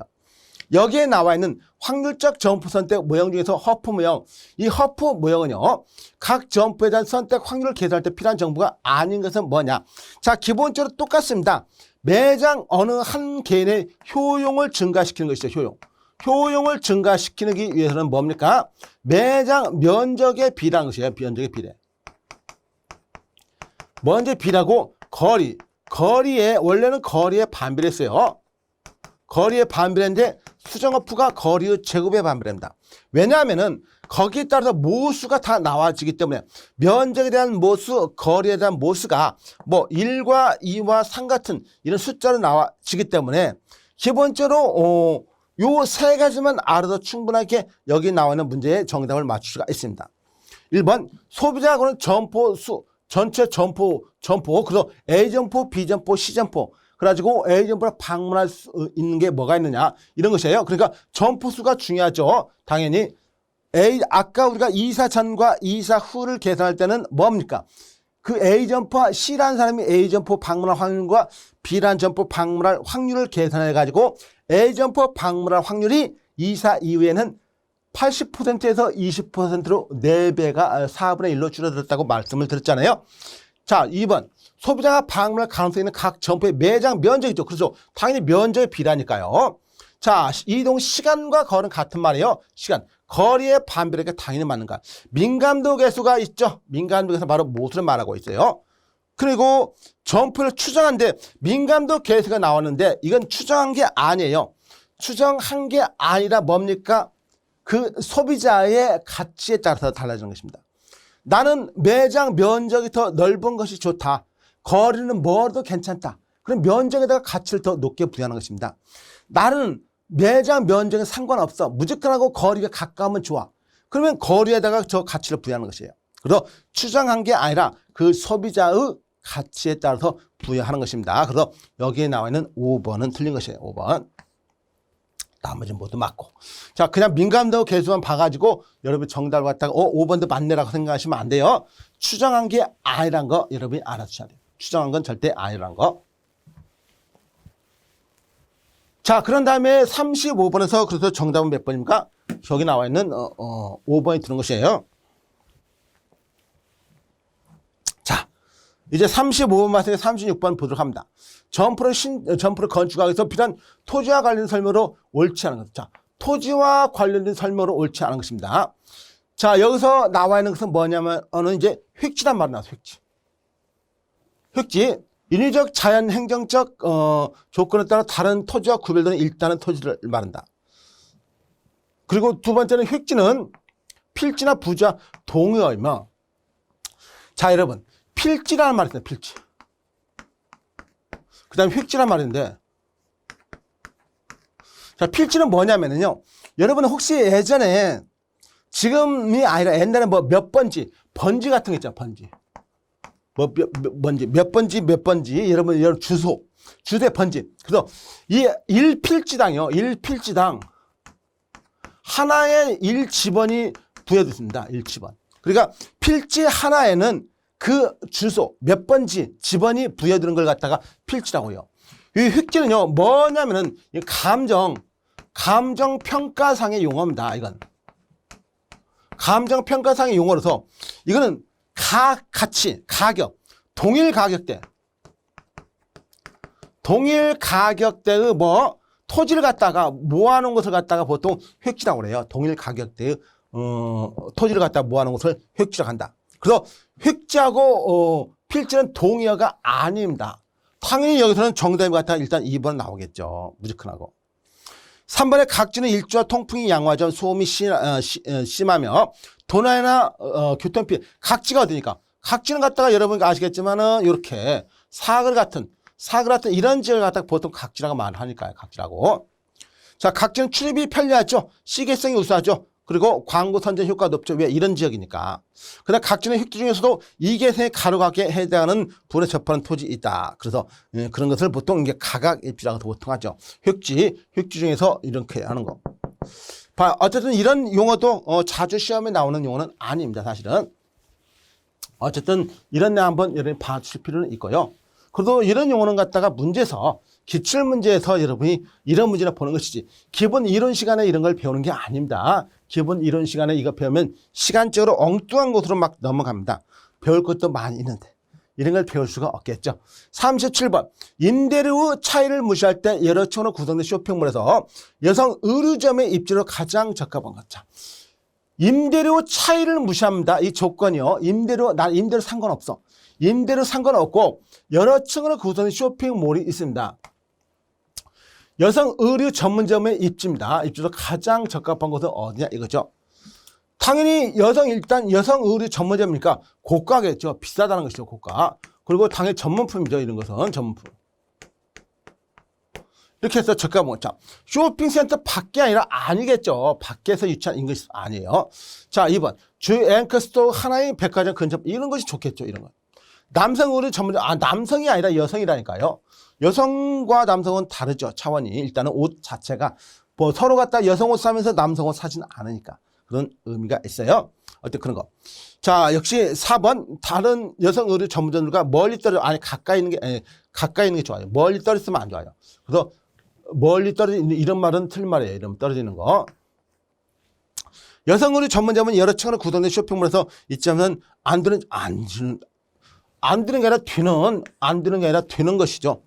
여기에 나와 있는 확률적 점포 선택 모형 중에서 허프 모형, 이 허프 모형은요, 각 점포에 대한 선택 확률을 계산할 때 필요한 정보가 아닌 것은 뭐냐? 자, 기본적으로 똑같습니다. 매장 어느 한 개인의 효용을 증가시키는 것이죠. 효용을 증가시키기 위해서는 뭡니까? 매장 면적의 비례한 것이에요. 면적의 비례. 먼저 비례하고 거리 거리에, 원래는 거리에 반비례했어요. 거리에 반비례인데 수정어프가 거리의 제곱에 반비례합니다. 왜냐하면은 거기에 따라서 모수가 다 나와지기 때문에 면적에 대한 모수, 거리에 대한 모수가 뭐 1과 2와 3 같은 이런 숫자로 나와지기 때문에 기본적으로 요 세 가지만 알아도 충분하게 여기 나와 있는 문제의 정답을 맞출 수가 있습니다. 1번 소비자하고는 점포수, 전체 점포, 그래서 A점포, B점포, C점포. 그래가지고 A점포를 방문할 수 있는 게 뭐가 있느냐 이런 것이에요. 그러니까 점포수가 중요하죠. 당연히 아까 우리가 이사 전과 이사 후를 계산할 때는 뭡니까? 그 A점포와 C라는 사람이 A점포 방문할 확률과 B라는 점포 방문할 확률을 계산해가지고 A점포 방문할 확률이 이사 이후에는 80%에서 20%로 4배가 4분의 1로 줄어들었다고 말씀을 드렸잖아요. 자, 2번. 소비자가 방문할 가능성이 있는 각 점포의 매장 면적이죠. 그래서 당연히 면적의 비례니까요. 자, 이동 시간과 거리는 같은 말이에요. 시간. 거리의 반비례가 당연히 맞는가. 민감도 계수가 있죠. 민감도 계수 바로 모수를 말하고 있어요. 그리고 점포를 추정한데 민감도 계수가 나왔는데 이건 추정한 게 아니에요. 추정한 게 아니라 뭡니까? 그 소비자의 가치에 따라서 달라지는 것입니다. 나는 매장 면적이 더 넓은 것이 좋다. 거리는 멀어도 괜찮다. 그럼 면적에다가 가치를 더 높게 부여하는 것입니다. 나는 매장 면적에 상관없어. 무조건하고 거리가 가까우면 좋아. 그러면 거리에다가 저 가치를 부여하는 것이에요. 그래서 추정한 게 아니라 그 소비자의 가치에 따라서 부여하는 것입니다. 그래서 여기에 나와 있는 5번은 틀린 것이에요. 5번. 나머지는 모두 맞고. 자, 그냥 민감도 계수만 봐가지고 여러분 정답을 갖다가 5번도 맞네라고 생각하시면 안 돼요. 추정한 게 아니란 거 여러분이 알아두셔야 돼요. 추정한 건 절대 아니란 거. 자, 그런 다음에 35번에서 그래서 정답은 몇 번입니까? 여기 나와 있는 5번이 드는 것이에요. 자, 이제 35번 마지막에 36번 보도록 합니다. 점포를 건축하기 위해서 필요한 토지와 관련된 설명으로 옳지 않은 것. 자, 토지와 관련된 설명으로 옳지 않은 것입니다. 자, 여기서 나와 있는 것은 뭐냐면 이제 획지란 말이 나와서 획지. 인위적 자연 행정적 조건에 따라 다른 토지와 구별되는 일단은 토지를 말한다. 그리고 두 번째는 획지는 필지나 부지와 동의어이며, 자, 여러분, 필지라는 말이 있어요. 필지. 그 다음에 획지란 말인데, 자, 필지는 뭐냐면요. 여러분 혹시 예전에 지금이 아니라 옛날에 뭐 몇 번지, 번지 같은 거 있잖아, 번지. 몇 번지, 여러분 주소의 번지. 그래서 이 1필지당이요. 1필지당 하나의 1지번이 부여됐습니다. 1지번. 그러니까 필지 하나에는 그 주소 몇 번지 지번이 부여되는 걸 갖다가 필지라고요. 이 획지는요 뭐냐면은 감정평가상의 용어입니다. 이건 감정평가상의 용어로서 이거는 가치, 가격, 동일 가격대의 뭐 토지를 갖다가 모아놓은 것을 갖다가 보통 획지라고 그래요. 동일 가격대의 토지를 갖다가 모아놓은 것을 획지라고 한다. 그래서 획지하고 필지는 동의어가 아닙니다. 당연히 여기서는 정답이 같아 일단 2번 나오겠죠. 무조건하고. 3번에 각지는 일조와 통풍이 양호하죠. 소음이 심하며 도난이나 교통피해. 각지가 어디니까? 각지는 갖다가 여러분이 아시겠지만은 이렇게 사글 같은 이런 지역을 갖다가 보통 각지라고 말하니까요. 각지라고. 자, 각지는 출입이 편리하죠. 시계성이 우수하죠. 그리고 광고 선전 효과가 높죠. 왜? 이런 지역이니까. 그다음 각지는 획지 중에서도 이계생의 가로각에 해당하는 불에 접하는 토지 있다. 그래서 그런 것을 보통 이게 가각일피라고 보통 하죠. 획지 중에서 이렇게 하는 거. 어쨌든 이런 용어도 자주 시험에 나오는 용어는 아닙니다. 사실은. 어쨌든 이런 내 한번 여러분이 봐주실 필요는 있고요. 그래도 이런 용어는 갖다가 문제에서 기출문제에서 여러분이 이런 문제를 보는 것이지 기본 이론 시간에 이런 걸 배우는 게 아닙니다. 기본 이론 시간에 이거 배우면 시간적으로 엉뚱한 곳으로 막 넘어갑니다. 배울 것도 많이 있는데 이런 걸 배울 수가 없겠죠. 37번 임대료 차이를 무시할 때 여러 층으로 구성된 쇼핑몰에서 여성 의류점의 입지로 가장 적합한 것. 자, 임대료 차이를 무시합니다. 이 조건이요. 난 임대료 상관없어. 임대료 상관없고 여러 층으로 구성된 쇼핑몰이 있습니다. 여성 의류 전문점의 입지입니다. 입지도 가장 적합한 곳은 어디냐 이거죠. 당연히 일단 여성 의류 전문점이니까 고가겠죠. 비싸다는 것이죠. 고가. 그리고 당연히 전문품이죠. 이런 것은 전문품. 이렇게 해서 저가 먹자. 쇼핑센터 밖이 아니라 아니겠죠. 밖에서 유치한 것이 아니에요. 자, 2번. 주 앵커스토어 하나의 백화점 근접 이런 것이 좋겠죠. 이런 거. 남성 의류 전문점. 남성이 아니라 여성이라니까요. 여성과 남성은 다르죠. 차원이. 일단은 옷 자체가 뭐 서로 갖다 여성 옷 사면서 남성 옷 사지는 않으니까. 그런 의미가 있어요. 어때 그런 거. 자, 역시 4번. 다른 여성 의류 전문점들과 멀리 가까이 있는 게 좋아요. 멀리 떨어지면 안 좋아요. 그래서 멀리 떨어지는 이런 말은 틀린 말이에요. 이러면 떨어지는 거. 여성 의류 전문점은 여러 층으로 구성된 쇼핑몰에서 있자면 안 되는 게 아니라 되는 것이죠.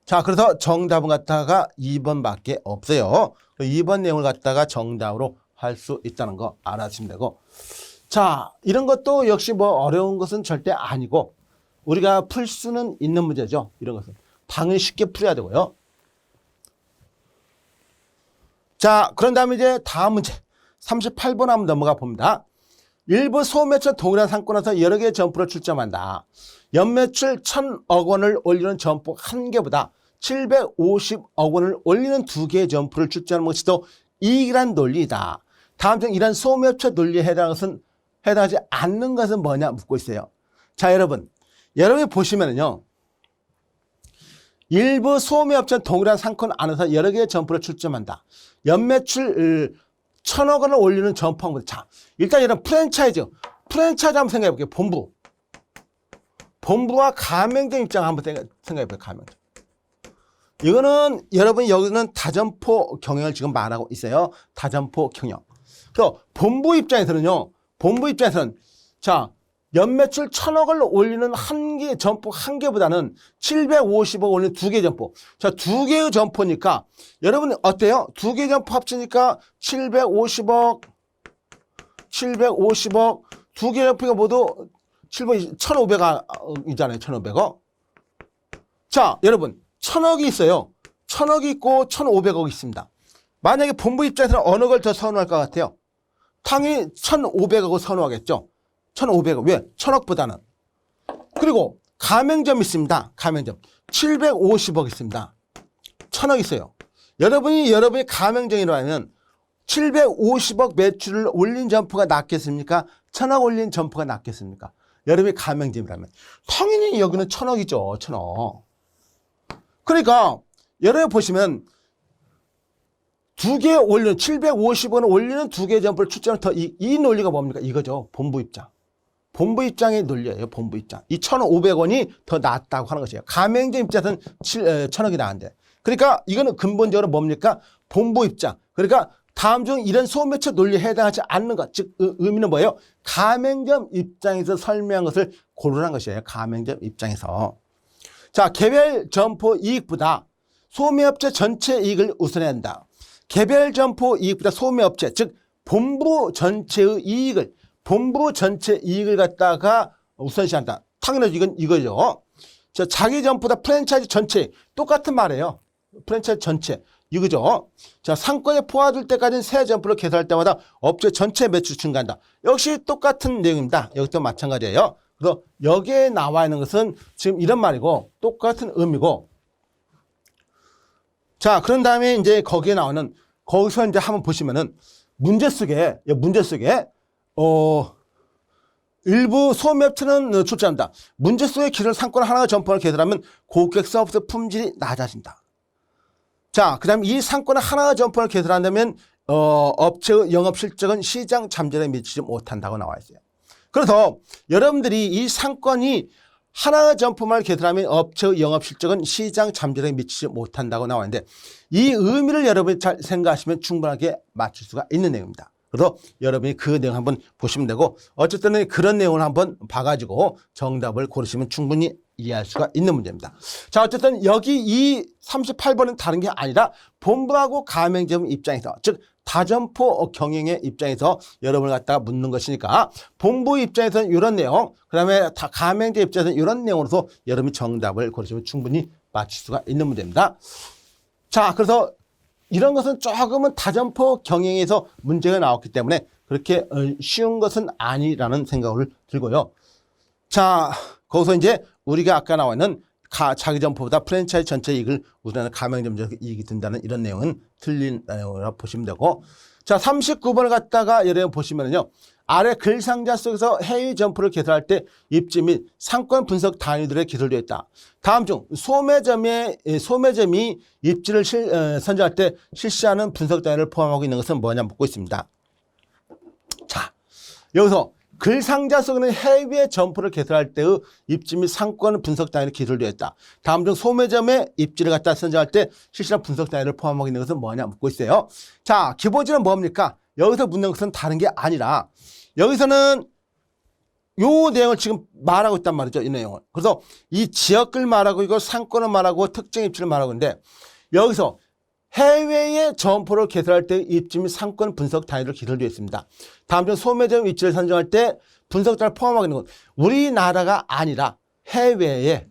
자, 그래서 정답은 갖다가 2번밖에 없어요. 2번 내용을 갖다가 정답으로 할 수 있다는 거 알아주시면 되고. 자, 이런 것도 역시 뭐 어려운 것은 절대 아니고 우리가 풀 수는 있는 문제죠. 이런 것은 당연히 쉽게 풀어야 되고요. 자, 그런 다음에 이제 다음 문제 38번 한번 넘어가 봅니다. 일부 소매출 동일한 상권에서 여러 개의 점포를 출점한다. 연매출 1,000억 원을 올리는 점포 1개보다 750억 원을 올리는 2개의 점포를 출점하는 것이 더 이익이란 논리이다. 다음 중 이런 소매출 논리에 해당하지 않는 것은 뭐냐 묻고 있어요. 자, 여러분이 보시면은요. 일부 소매업체는 동일한 상권 안에서 여러 개의 점포를 출점한다. 연매출 1,000억 원을 올리는 점포. 자, 일단 이런 프랜차이즈 한번 생각해 볼게요. 본부와 가맹점 입장 한번 생각해 볼게요. 가맹점. 이거는 여러분 여기는 다점포 경영을 지금 말하고 있어요. 다점포 경영. 그래서 본부 입장에서는 자, 연매출 1,000억을 올리는 점포 한 개보다는 750억 올리는 2개 점포. 자, 2개의 점포니까 여러분 어때요? 2개 점포 합치니까 750억 2개 점포가 모두 1,500억이잖아요. 1,500억. 자, 여러분 1,000억이 있어요. 1,000억이 있고 1,500억이 있습니다. 만약에 본부 입장에서는 어느 걸 더 선호할 것 같아요? 당연히 1,500억을 선호하겠죠. 1,500억. 왜? 1,000억보다는. 그리고 가맹점 있습니다. 가맹점. 750억 있습니다. 1,000억 있어요. 여러분이 가맹점이라면 750억 매출을 올린 점포가 낫겠습니까? 1,000억 올린 점포가 낫겠습니까? 여러분이 가맹점이라면. 당연히 여기는 1,000억이죠. 1,000억. 그러니까 여러분 보시면 2개 올리는 750원을 올리는 2개 점포를 출제하는 더 이 논리가 뭡니까? 이거죠. 본부 입장. 본부 입장의 논리예요. 본부 입장. 이 1,500원이 더 낫다고 하는 것이에요. 가맹점 입장에서는 1,000억이 나은데. 그러니까 이거는 근본적으로 뭡니까? 본부 입장. 그러니까 다음 중 이런 소매출 논리에 해당하지 않는 것. 즉 의미는 뭐예요? 가맹점 입장에서 설명한 것을 고르라는 것이에요. 가맹점 입장에서. 자, 개별 점포 이익보다 소매업체 전체 이익을 우선해야 한다. 개별 점포 이익보다 소매업체, 즉 본부 전체의 이익을 갖다가 우선시한다. 당연히 이건 이거죠. 자, 자기 점포다 프랜차이즈 전체 똑같은 말이에요. 프랜차이즈 전체 이거죠. 자, 상권에 포함될 때까지는 새 점포를 개설할 때마다 업체 전체 매출 증가한다. 역시 똑같은 내용입니다. 여기도 마찬가지예요. 그래서 여기에 나와 있는 것은 지금 이런 말이고 똑같은 의미고. 자, 그런 다음에 이제 거기서 이제 한번 보시면은 문제 속에 일부 소매업체는 출제한다. 문제 속에 기존 상권 하나의 점포를 개설하면 고객 서비스 품질이 낮아진다. 자, 그 다음에 이 상권 하나의 점포를 개설한다면 업체의 영업 실적은 시장 잠재력에 미치지 못한다고 나와 있어요. 그래서 여러분들이 이 상권이 하나의 점포만 개설하면 업체의 영업 실적은 시장 잠재력에 미치지 못한다고 나와 있는데 이 의미를 여러분이 잘 생각하시면 충분하게 맞출 수가 있는 내용입니다. 그래서 여러분이 그 내용 한번 보시면 되고 어쨌든 그런 내용을 한번 봐가지고 정답을 고르시면 충분히 이해할 수가 있는 문제입니다. 자, 어쨌든 여기 이 38번은 다른 게 아니라 본부하고 가맹점 입장에서 즉 다점포 경영의 입장에서 여러분을 갖다가 묻는 것이니까 본부 입장에서는 이런 내용, 그 다음에 가맹제 입장에서는 이런 내용으로서 여러분이 정답을 고르시면 충분히 맞출 수가 있는 문제입니다. 자, 그래서 이런 것은 조금은 다점포 경영에서 문제가 나왔기 때문에 그렇게 쉬운 것은 아니라는 생각을 들고요. 자, 거기서 이제 우리가 아까 나와 있는 자기 점포보다 프랜차이즈 전체 이익을 우리나라 가맹점에서 이익이 든다는 이런 내용은 틀린 내용이라고 보시면 되고, 자, 39번을 갖다가 여러분 보시면요. 아래 글상자 속에서 해외 점포를 개설할 때 입지 및 상권 분석 단위들에 기술되어 있다. 다음 중 소매점이 입지를 선정할 때 실시하는 분석 단위를 포함하고 있는 것은 뭐냐 묻고 있습니다. 자, 여기서 글상자 속에는 해외 점포를 개설할 때의 입지 및 상권 분석 단위를 기술되어 있다. 다음 중 소매점의 입지를 갖다 선정할 때 실시한 분석 단위를 포함하고 있는 것은 뭐냐 묻고 있어요. 자, 기본적으로 뭡니까? 여기서 묻는 것은 다른 게 아니라 여기서는 요 내용을 지금 말하고 있단 말이죠. 이 내용을. 그래서 이 지역을 말하고 이거 상권을 말하고 특정 입지를 말하고 있는데 여기서 해외의 점포를 개설할 때 입지 및 상권 분석 단위를 기술되어 있습니다. 다음 중 소매점 위치를 선정할 때 분석 단위를 포함하고 있는 건 우리나라가 아니라 해외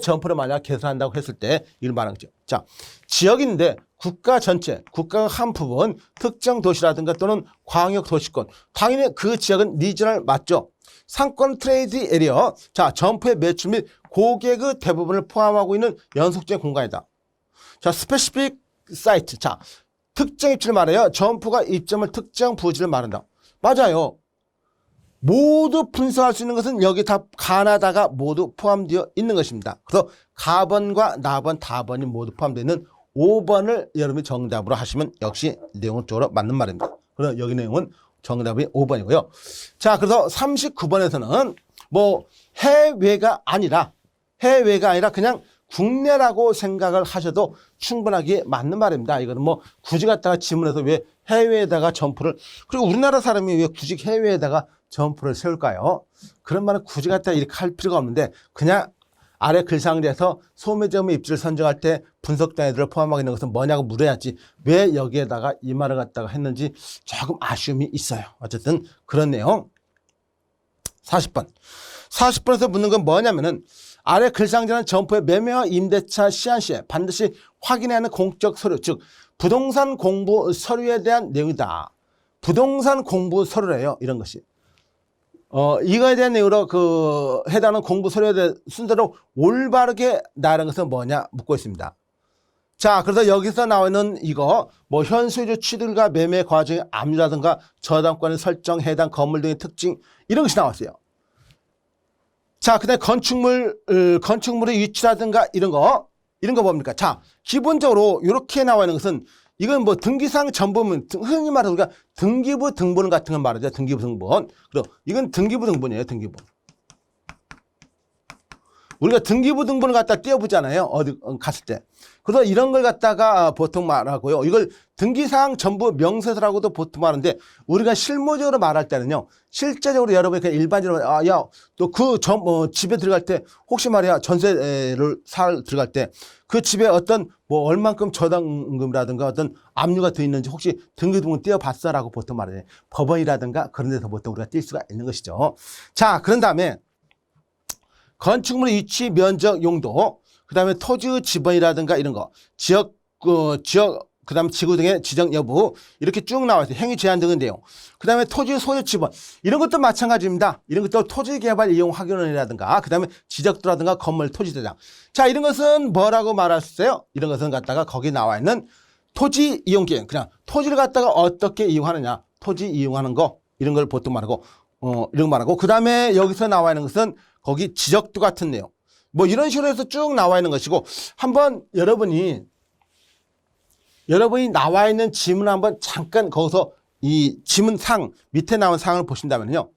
점포를 만약 개설한다고 했을 때 이걸 말하는 거죠. 자, 지역인데 국가 전체, 국가가 한 부분, 특정 도시라든가 또는 광역 도시권, 당연히 그 지역은 리저널 맞죠. 상권 트레이드 에리어, 자, 점포의 매출 및 고객의 대부분을 포함하고 있는 연속적인 공간이다. 자, 스페시픽 사이트. 자, 특정 입지를 말해요. 점포가 입점을 특정 부지를 말한다. 맞아요. 모두 분석할 수 있는 것은 여기 다 가나다가 모두 포함되어 있는 것입니다. 그래서 가번과 나번, 다번이 모두 포함되어 있는 5번을 여러분이 정답으로 하시면 역시 내용 쪽으로 맞는 말입니다. 그래서 여기 내용은 정답이 5번이고요. 자, 그래서 39번에서는 뭐 해외가 아니라 그냥 국내라고 생각을 하셔도 충분하게 맞는 말입니다. 이거는 뭐 굳이 갖다가 지문해서 왜 해외에다가 점포를, 그리고 우리나라 사람이 왜 굳이 해외에다가 점포를 세울까요? 그런 말은 굳이 갖다가 이렇게 할 필요가 없는데 그냥 아래 글상자에서 소매점의 입지를 선정할 때 분석 단위들을 포함하고 있는 것은 뭐냐고 물어야지 왜 여기에다가 이 말을 갖다가 했는지 조금 아쉬움이 있어요. 어쨌든 그런 내용. 40번. 40번에서 묻는 건 뭐냐면은 아래 글상자는 점포의 매매와 임대차 시한 시에 반드시 확인해야 하는 공적 서류, 즉 부동산 공부 서류에 대한 내용이다. 부동산 공부 서류래요. 이런 것이. 이거에 대한 내용으로 해당하는 공부 서류에 대한 순서로 올바르게 나가는 것은 뭐냐 묻고 있습니다. 자, 그래서 여기서 나와 있는 이거 뭐 현소유주 취득과 매매 과정의 압류라든가 저당권의 설정, 해당 건물 등의 특징 이런 것이 나왔어요. 자, 그다음에 건축물의 위치라든가 이런 거 뭡니까? 자, 기본적으로 이렇게 나와 있는 것은 이건 뭐 등기상 전부문, 흔히 말해서 우리가 등기부 등본 같은 걸 말하죠. 등기부 등본. 그리고 이건 등기부 등본이에요. 등기부. 우리가 등기부 등본을 갖다 띄워보잖아요. 어디 갔을 때. 그래서 이런 걸 갖다가 보통 말하고요. 이걸 등기사항 전부 명세서라고도 보통 말하는데 우리가 실무적으로 말할 때는요. 실제적으로 여러분이 그냥 일반적으로 야, 또 그 집에 들어갈 때 혹시 말이야 전세를 들어갈 때 그 집에 어떤 뭐 얼만큼 저당금이라든가 어떤 압류가 돼 있는지 혹시 등기 등본 띄워봤어라고 보통 말해요. 법원이라든가 그런 데서 보통 우리가 띌 수가 있는 것이죠. 자, 그런 다음에 건축물의 위치, 면적, 용도, 그 다음에 토지의 지번이라든가 이런 거, 지역, 그 다음에 지구 등의 지정 여부, 이렇게 쭉 나와 있어요. 행위 제한 등의 내용. 그 다음에 토지 소유 지번. 이런 것도 마찬가지입니다. 이런 것도 토지 개발 이용 확인원이라든가, 그 다음에 지적도라든가 건물 토지 대장. 자, 이런 것은 뭐라고 말할 수 있어요? 이런 것은 갖다가 거기 나와 있는 토지 이용 계획. 그냥 토지를 갖다가 어떻게 이용하느냐. 토지 이용하는 거. 이런 걸 보통 말하고, 이런 거 말하고. 그 다음에 여기서 나와 있는 것은 거기 지적도 같은 내용. 뭐 이런 식으로 해서 쭉 나와 있는 것이고 한번 여러분이 나와 있는 지문 한번 잠깐 거기서 이 지문상 밑에 나온 사항을 보신다면요.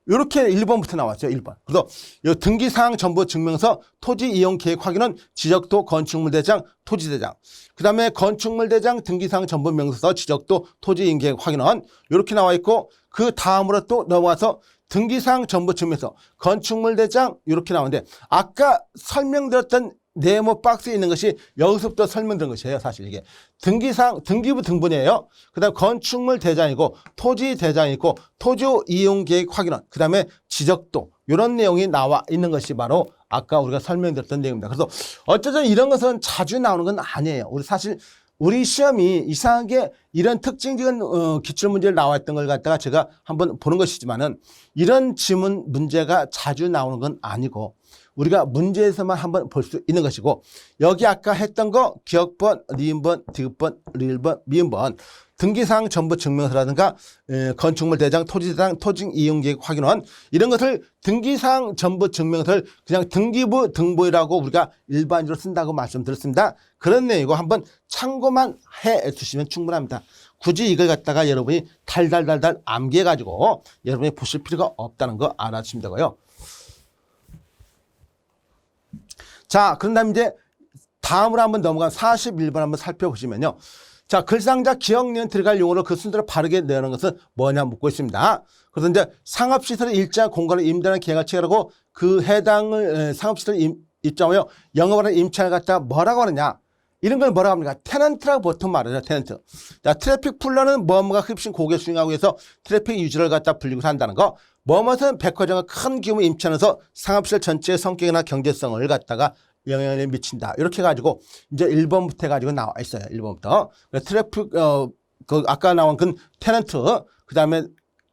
이렇게 1번부터 나왔죠. 1번. 그래서 이 등기사항 정보 증명서 토지 이용 계획 확인은 지적도 건축물 대장 토지 대장. 그 다음에 건축물 대장 등기사항 정보 명세서 지적도 토지 이용 계획 확인은 이렇게 나와 있고 그 다음으로 또 넘어가서 등기사항 정보 증명서 건축물 대장 이렇게 나오는데 아까 설명드렸던 네모 박스에 있는 것이 여기서부터 설명드린 것이에요. 사실 이게 등기부 등본이에요. 그 다음에 건축물 대장이고 토지 대장이 있고 토지 이용 계획 확인원, 그 다음에 지적도, 이런 내용이 나와 있는 것이 바로 아까 우리가 설명드렸던 내용입니다. 그래서 어쩌든 이런 것은 자주 나오는 건 아니에요. 우리 시험이 이상하게 이런 특징적인 기출문제를 나왔던 걸 갖다가 제가 한번 보는 것이지만은 이런 지문 문제가 자주 나오는 건 아니고 우리가 문제에서만 한번 볼 수 있는 것이고, 여기 아까 했던 거 기억번, 니은번, 디귿번, 리을번, 미음번, 등기사항 전부 증명서라든가 건축물 대장, 토지 대장, 토지 이용계획 확인원, 이런 것을 등기사항 전부 증명서를 그냥 등기부 등본이라고 우리가 일반적으로 쓴다고 말씀드렸습니다. 그런 내용이고 한번 참고만 해 주시면 충분합니다. 굳이 이걸 갖다가 여러분이 달달달달 암기해가지고 여러분이 보실 필요가 없다는 거 알아주시면 되고요. 자, 그런 다음에 이제 다음으로 한번 넘어간 41번 한번 살펴보시면요. 자, 글상자 기억 니은 들어갈 용어로 그 순서를 바르게 내는 것은 뭐냐 묻고 있습니다. 그래서 이제 상업시설의 일정한 공간을 임대하는 계약을 체결하고 그 해당을 상업시설 입장하여 영업하는 임차를 갖다가 뭐라고 하느냐. 이런 걸 뭐라고 합니까? 테넌트라고 보통 말하죠. 테넌트. 자, 트래픽 풀러는 뭐뭐가 흡신 고개 수행하고 해서 트래픽 유지를 갖다 불리고 산다는 거. 뭐뭐는 백화점과 큰 규모 임차하면서 상업시설 전체의 성격이나 경제성을 갖다가 영향을 미친다. 이렇게 해가지고 이제 1번부터 해가지고 나와 있어요. 1번부터. 트래픽, 그 아까 나온 그 테넌트, 그 다음에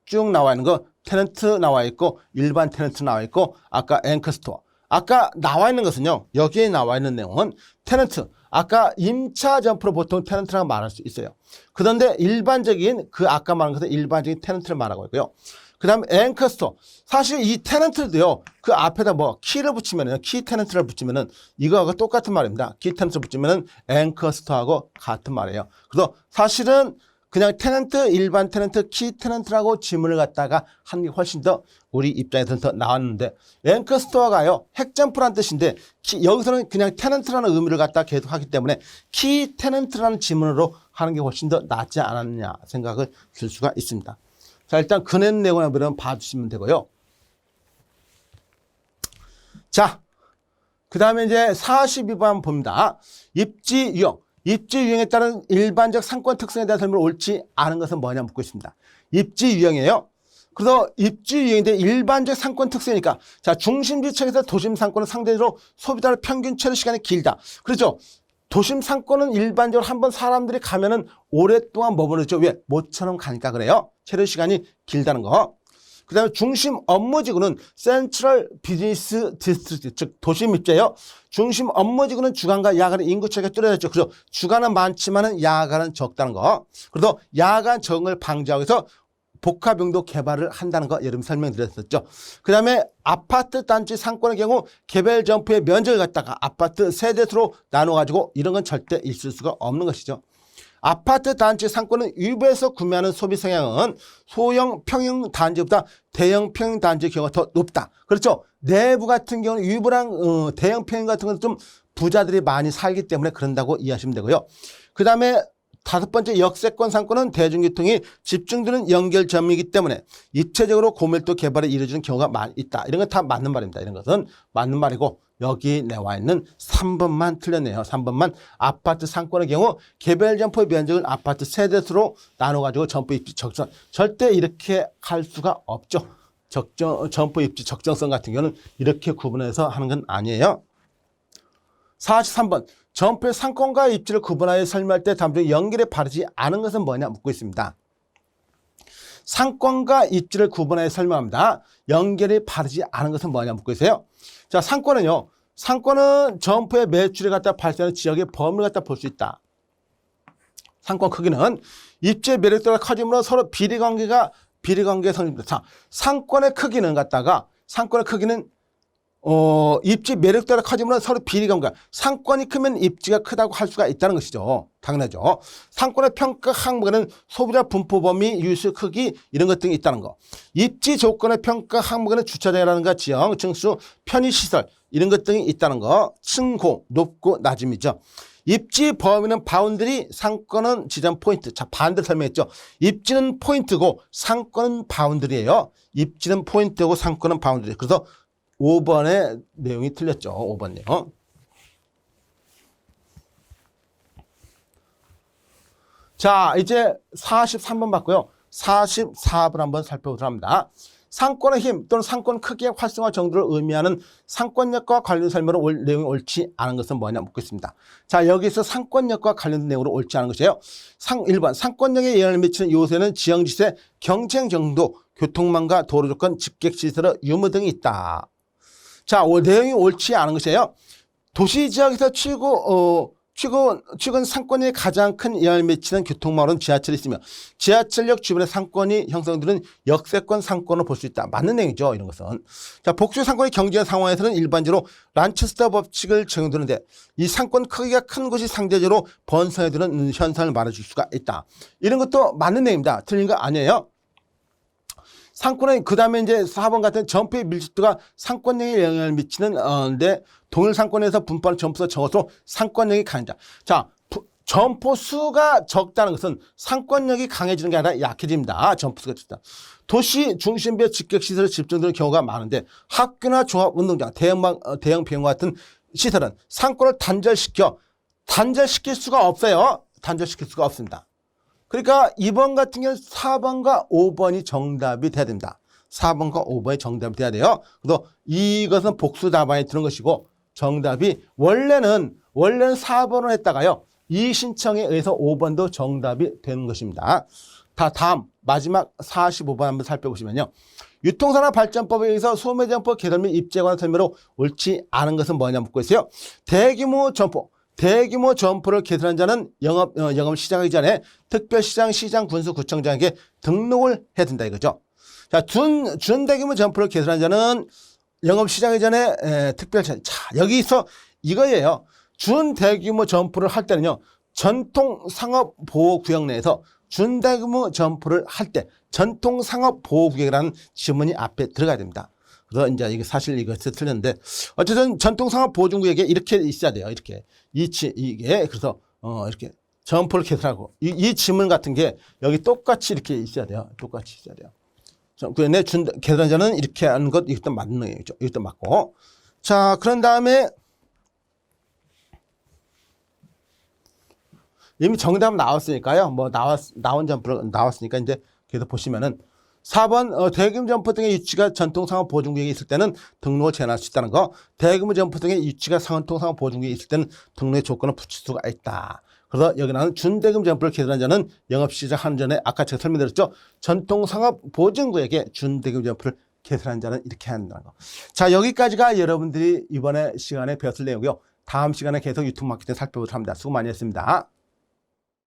쭉 나와 있는 거 테넌트 나와 있고 일반 테넌트 나와 있고 아까 앵커스토어. 아까 나와 있는 것은요. 여기에 나와 있는 내용은 테넌트. 아까 임차 점포로 보통 테넌트라고 말할 수 있어요. 그런데 일반적인 그 아까 말한 것은 일반적인 테넌트를 말하고 있고요. 그 다음에 앵커스토어. 사실 이 테넌트도요. 그 앞에다 뭐 키를 붙이면은 키 테넌트를 붙이면은 이거하고 똑같은 말입니다. 키 테넌트 붙이면은 앵커스토어하고 같은 말이에요. 그래서 사실은 그냥 테넌트, 일반 테넌트, 키 테넌트라고 지문을 갖다가 하는 게 훨씬 더 우리 입장에서는 더 나왔는데 앵커스토어가요. 핵점프라는 뜻인데 여기서는 그냥 테넌트라는 의미를 갖다가 계속 하기 때문에 키 테넌트라는 지문으로 하는 게 훨씬 더 낫지 않았느냐 생각을 들 수가 있습니다. 자, 일단 그낸 내용을 한번 봐주시면 되고요. 자, 그 다음에 이제 42번 봅니다. 입지 유형. 입지 유형에 따른 일반적 상권 특성에 대한 설명을 옳지 않은 것은 뭐냐 묻고 있습니다. 입지 유형이에요. 그래서 입지 유형인데 일반적 상권 특성이니까 자, 중심지층에서 도심 상권은 상대적으로 소비자의 평균 체류 시간이 길다. 그렇죠. 도심 상권은 일반적으로 한번 사람들이 가면은 오랫동안 머무르죠. 왜? 모처럼 가니까 그래요. 체류 시간이 길다는 거. 그 다음에 중심 업무지구는 센트럴 비즈니스 디스트릭트, 즉 도심 입지예요. 중심 업무지구는 주간과 야간의 인구 차이가 뚜렷하죠. 그래서 주간은 많지만은 야간은 적다는 거. 그래서 야간 적응을 방지하기 위해서 복합용도 개발을 한다는 거 여러분 설명드렸었죠. 그 다음에 아파트 단지 상권의 경우 개별 점포의 면적을 갖다가 아파트 세대수로 나눠가지고 이런 건 절대 있을 수가 없는 것이죠. 아파트 단지 상권은 일부에서 구매하는 소비 성향은 소형 평형 단지보다 대형 평형 단지의 경우가 더 높다. 그렇죠. 내부 같은 경우는 일부랑 대형 평형 같은 건 좀 부자들이 많이 살기 때문에 그런다고 이해하시면 되고요. 그 다음에 5번째 역세권 상권은 대중교통이 집중되는 연결점이기 때문에 입체적으로 고밀도 개발을 이루어지는 경우가 많이 있다. 이런 건 다 맞는 말입니다. 이런 것은 맞는 말이고 여기 나와 있는 3번만 틀렸네요. 3번만 아파트 상권의 경우 개별 점포의 면적은 아파트 세대수로 나눠가지고 점포 입지 적정. 절대 이렇게 할 수가 없죠. 점포 입지 적정성 같은 경우는 이렇게 구분해서 하는 건 아니에요. 43번. 점포의 상권과 입지를 구분하여 설명할 때 다음 연결이 바르지 않은 것은 뭐냐 묻고 있습니다. 상권과 입지를 구분하여 설명합니다. 연결이 바르지 않은 것은 뭐냐 묻고 있어요. 자, 상권은요. 상권은 점포의 매출이 갖다 발생하는 지역의 범위를 갖다 볼 수 있다. 상권 크기는 입지의 매력도가 커지므로 서로 비례관계가 성립됩니다. 자, 상권의 크기는 입지 매력도가 커지면 서로 비례관계. 상권이 크면 입지가 크다고 할 수가 있다는 것이죠. 당연하죠. 상권의 평가 항목에는 소비자 분포 범위, 유수 크기 이런 것 등이 있다는 거. 입지 조건의 평가 항목에는 주차장이라든가 지형, 층수, 편의시설 이런 것 등이 있다는 거. 층고, 높고 낮음이죠. 입지 범위는 바운드리, 상권은 지점 포인트. 자, 반대로 설명했죠. 입지는 포인트고 상권은 바운드리예요. 입지는 포인트고 상권은 바운드리. 그래서 5번의 내용이 틀렸죠. 5번이요. 자, 이제 43번 봤고요. 44번 한번 살펴보도록 합니다. 상권의 힘 또는 상권 크기의 활성화 정도를 의미하는 상권력과 관련 설명으로 내용이 옳지 않은 것은 뭐냐 묻고 있습니다. 자, 여기서 상권력과 관련된 내용으로 옳지 않은 것이에요. 1번 상권력에 영향을 미치는 요소에는 지형지세, 경쟁 정도, 교통망과 도로조건, 집객시설의 유무 등이 있다. 자, 내용이 옳지 않은 것이에요. 도시지역에서 최근 상권이 가장 큰 영향을 미치는 교통망으로는 지하철이 있으며 지하철역 주변의 상권이 형성되는 역세권 상권을 볼 수 있다. 맞는 내용이죠. 이런 것은. 자, 복수 상권이 경쟁 상황에서는 일반적으로 란체스터 법칙을 적용되는데 이 상권 크기가 큰 곳이 상대적으로 번성해드는 현상을 말해줄 수가 있다. 이런 것도 맞는 내용입니다. 틀린 거 아니에요. 상권의 그 다음에 이제 4번 같은 점포의 밀집도가 상권력에 영향을 미치는데 동일 상권에서 분포하는 점포수가 적어서 상권력이 강해진다. 자, 점포 수가 적다는 것은 상권력이 강해지는 게 아니라 약해집니다. 점포 수가 적다. 도시 중심부의 집객시설에 집중되는 경우가 많은데 학교나 종합 운동장, 대형 병원 같은 시설은 상권을 단절시킬 수가 없어요. 단절시킬 수가 없습니다. 그러니까 2번 같은 경우는 4번과 5번이 정답이 돼야 됩니다. 4번과 5번이 정답이 돼야 돼요. 그래서 이것은 복수 답안에 드는 것이고 정답이 원래는 4번을 했다가요. 이 신청에 의해서 5번도 정답이 되는 것입니다. 다음 마지막 45번 한번 살펴보시면요. 유통산업발전법에 의해서 소매점포 개설 및 입지에 관한 설명으로 옳지 않은 것은 뭐냐 묻고 있어요. 대규모 점포를 개설한 자는 영업을 시작하기 전에 특별시장, 시장, 군수, 구청장에게 등록을 해야 된다 이거죠. 자, 준대규모 점포를 개설한 자는 영업 시작하기 전에 특별시장. 자, 여기서 이거예요. 준대규모 점포를 할 때는요. 전통상업보호구역 내에서 준대규모 점포를 할 때 전통상업보호구역이라는 지문이 앞에 들어가야 됩니다. 그래서 이제 이게 사실 이것이 틀렸는데 어쨌든 전통상업보호구역에 이렇게 있어야 돼요. 이렇게 이게 그래서 이렇게 점포를 개설하고 이 지문 같은 게 여기 똑같이 이렇게 있어야 돼요. 똑같이 있어야 돼요. 그런데 개설자는 이렇게 하는 것 이것도 맞는 거죠. 이것도 맞고. 자, 그런 다음에 이미 정답 나왔으니까요. 뭐 나온 점포로 나왔으니까 이제 계속 보시면은 4번 대규모 점포 등의 유치가 전통상업 보증구역에 있을 때는 등록을 제한할 수 있다는 거. 대규모 점포 등의 유치가 전통상업 보증구역에 있을 때는 등록의 조건을 붙일 수가 있다. 그래서 여기 나오는 준대규모 점포를 개설한 자는 영업 시작하는 전에 아까 제가 설명드렸죠. 전통상업 보증구역에 준대규모 점포를 개설한 자는 이렇게 한다는 거. 자, 여기까지가 여러분들이 이번에 시간에 배웠을 내용이고요. 다음 시간에 계속 유튜브 마케팅 살펴보도록 합니다. 수고 많이 했습니다.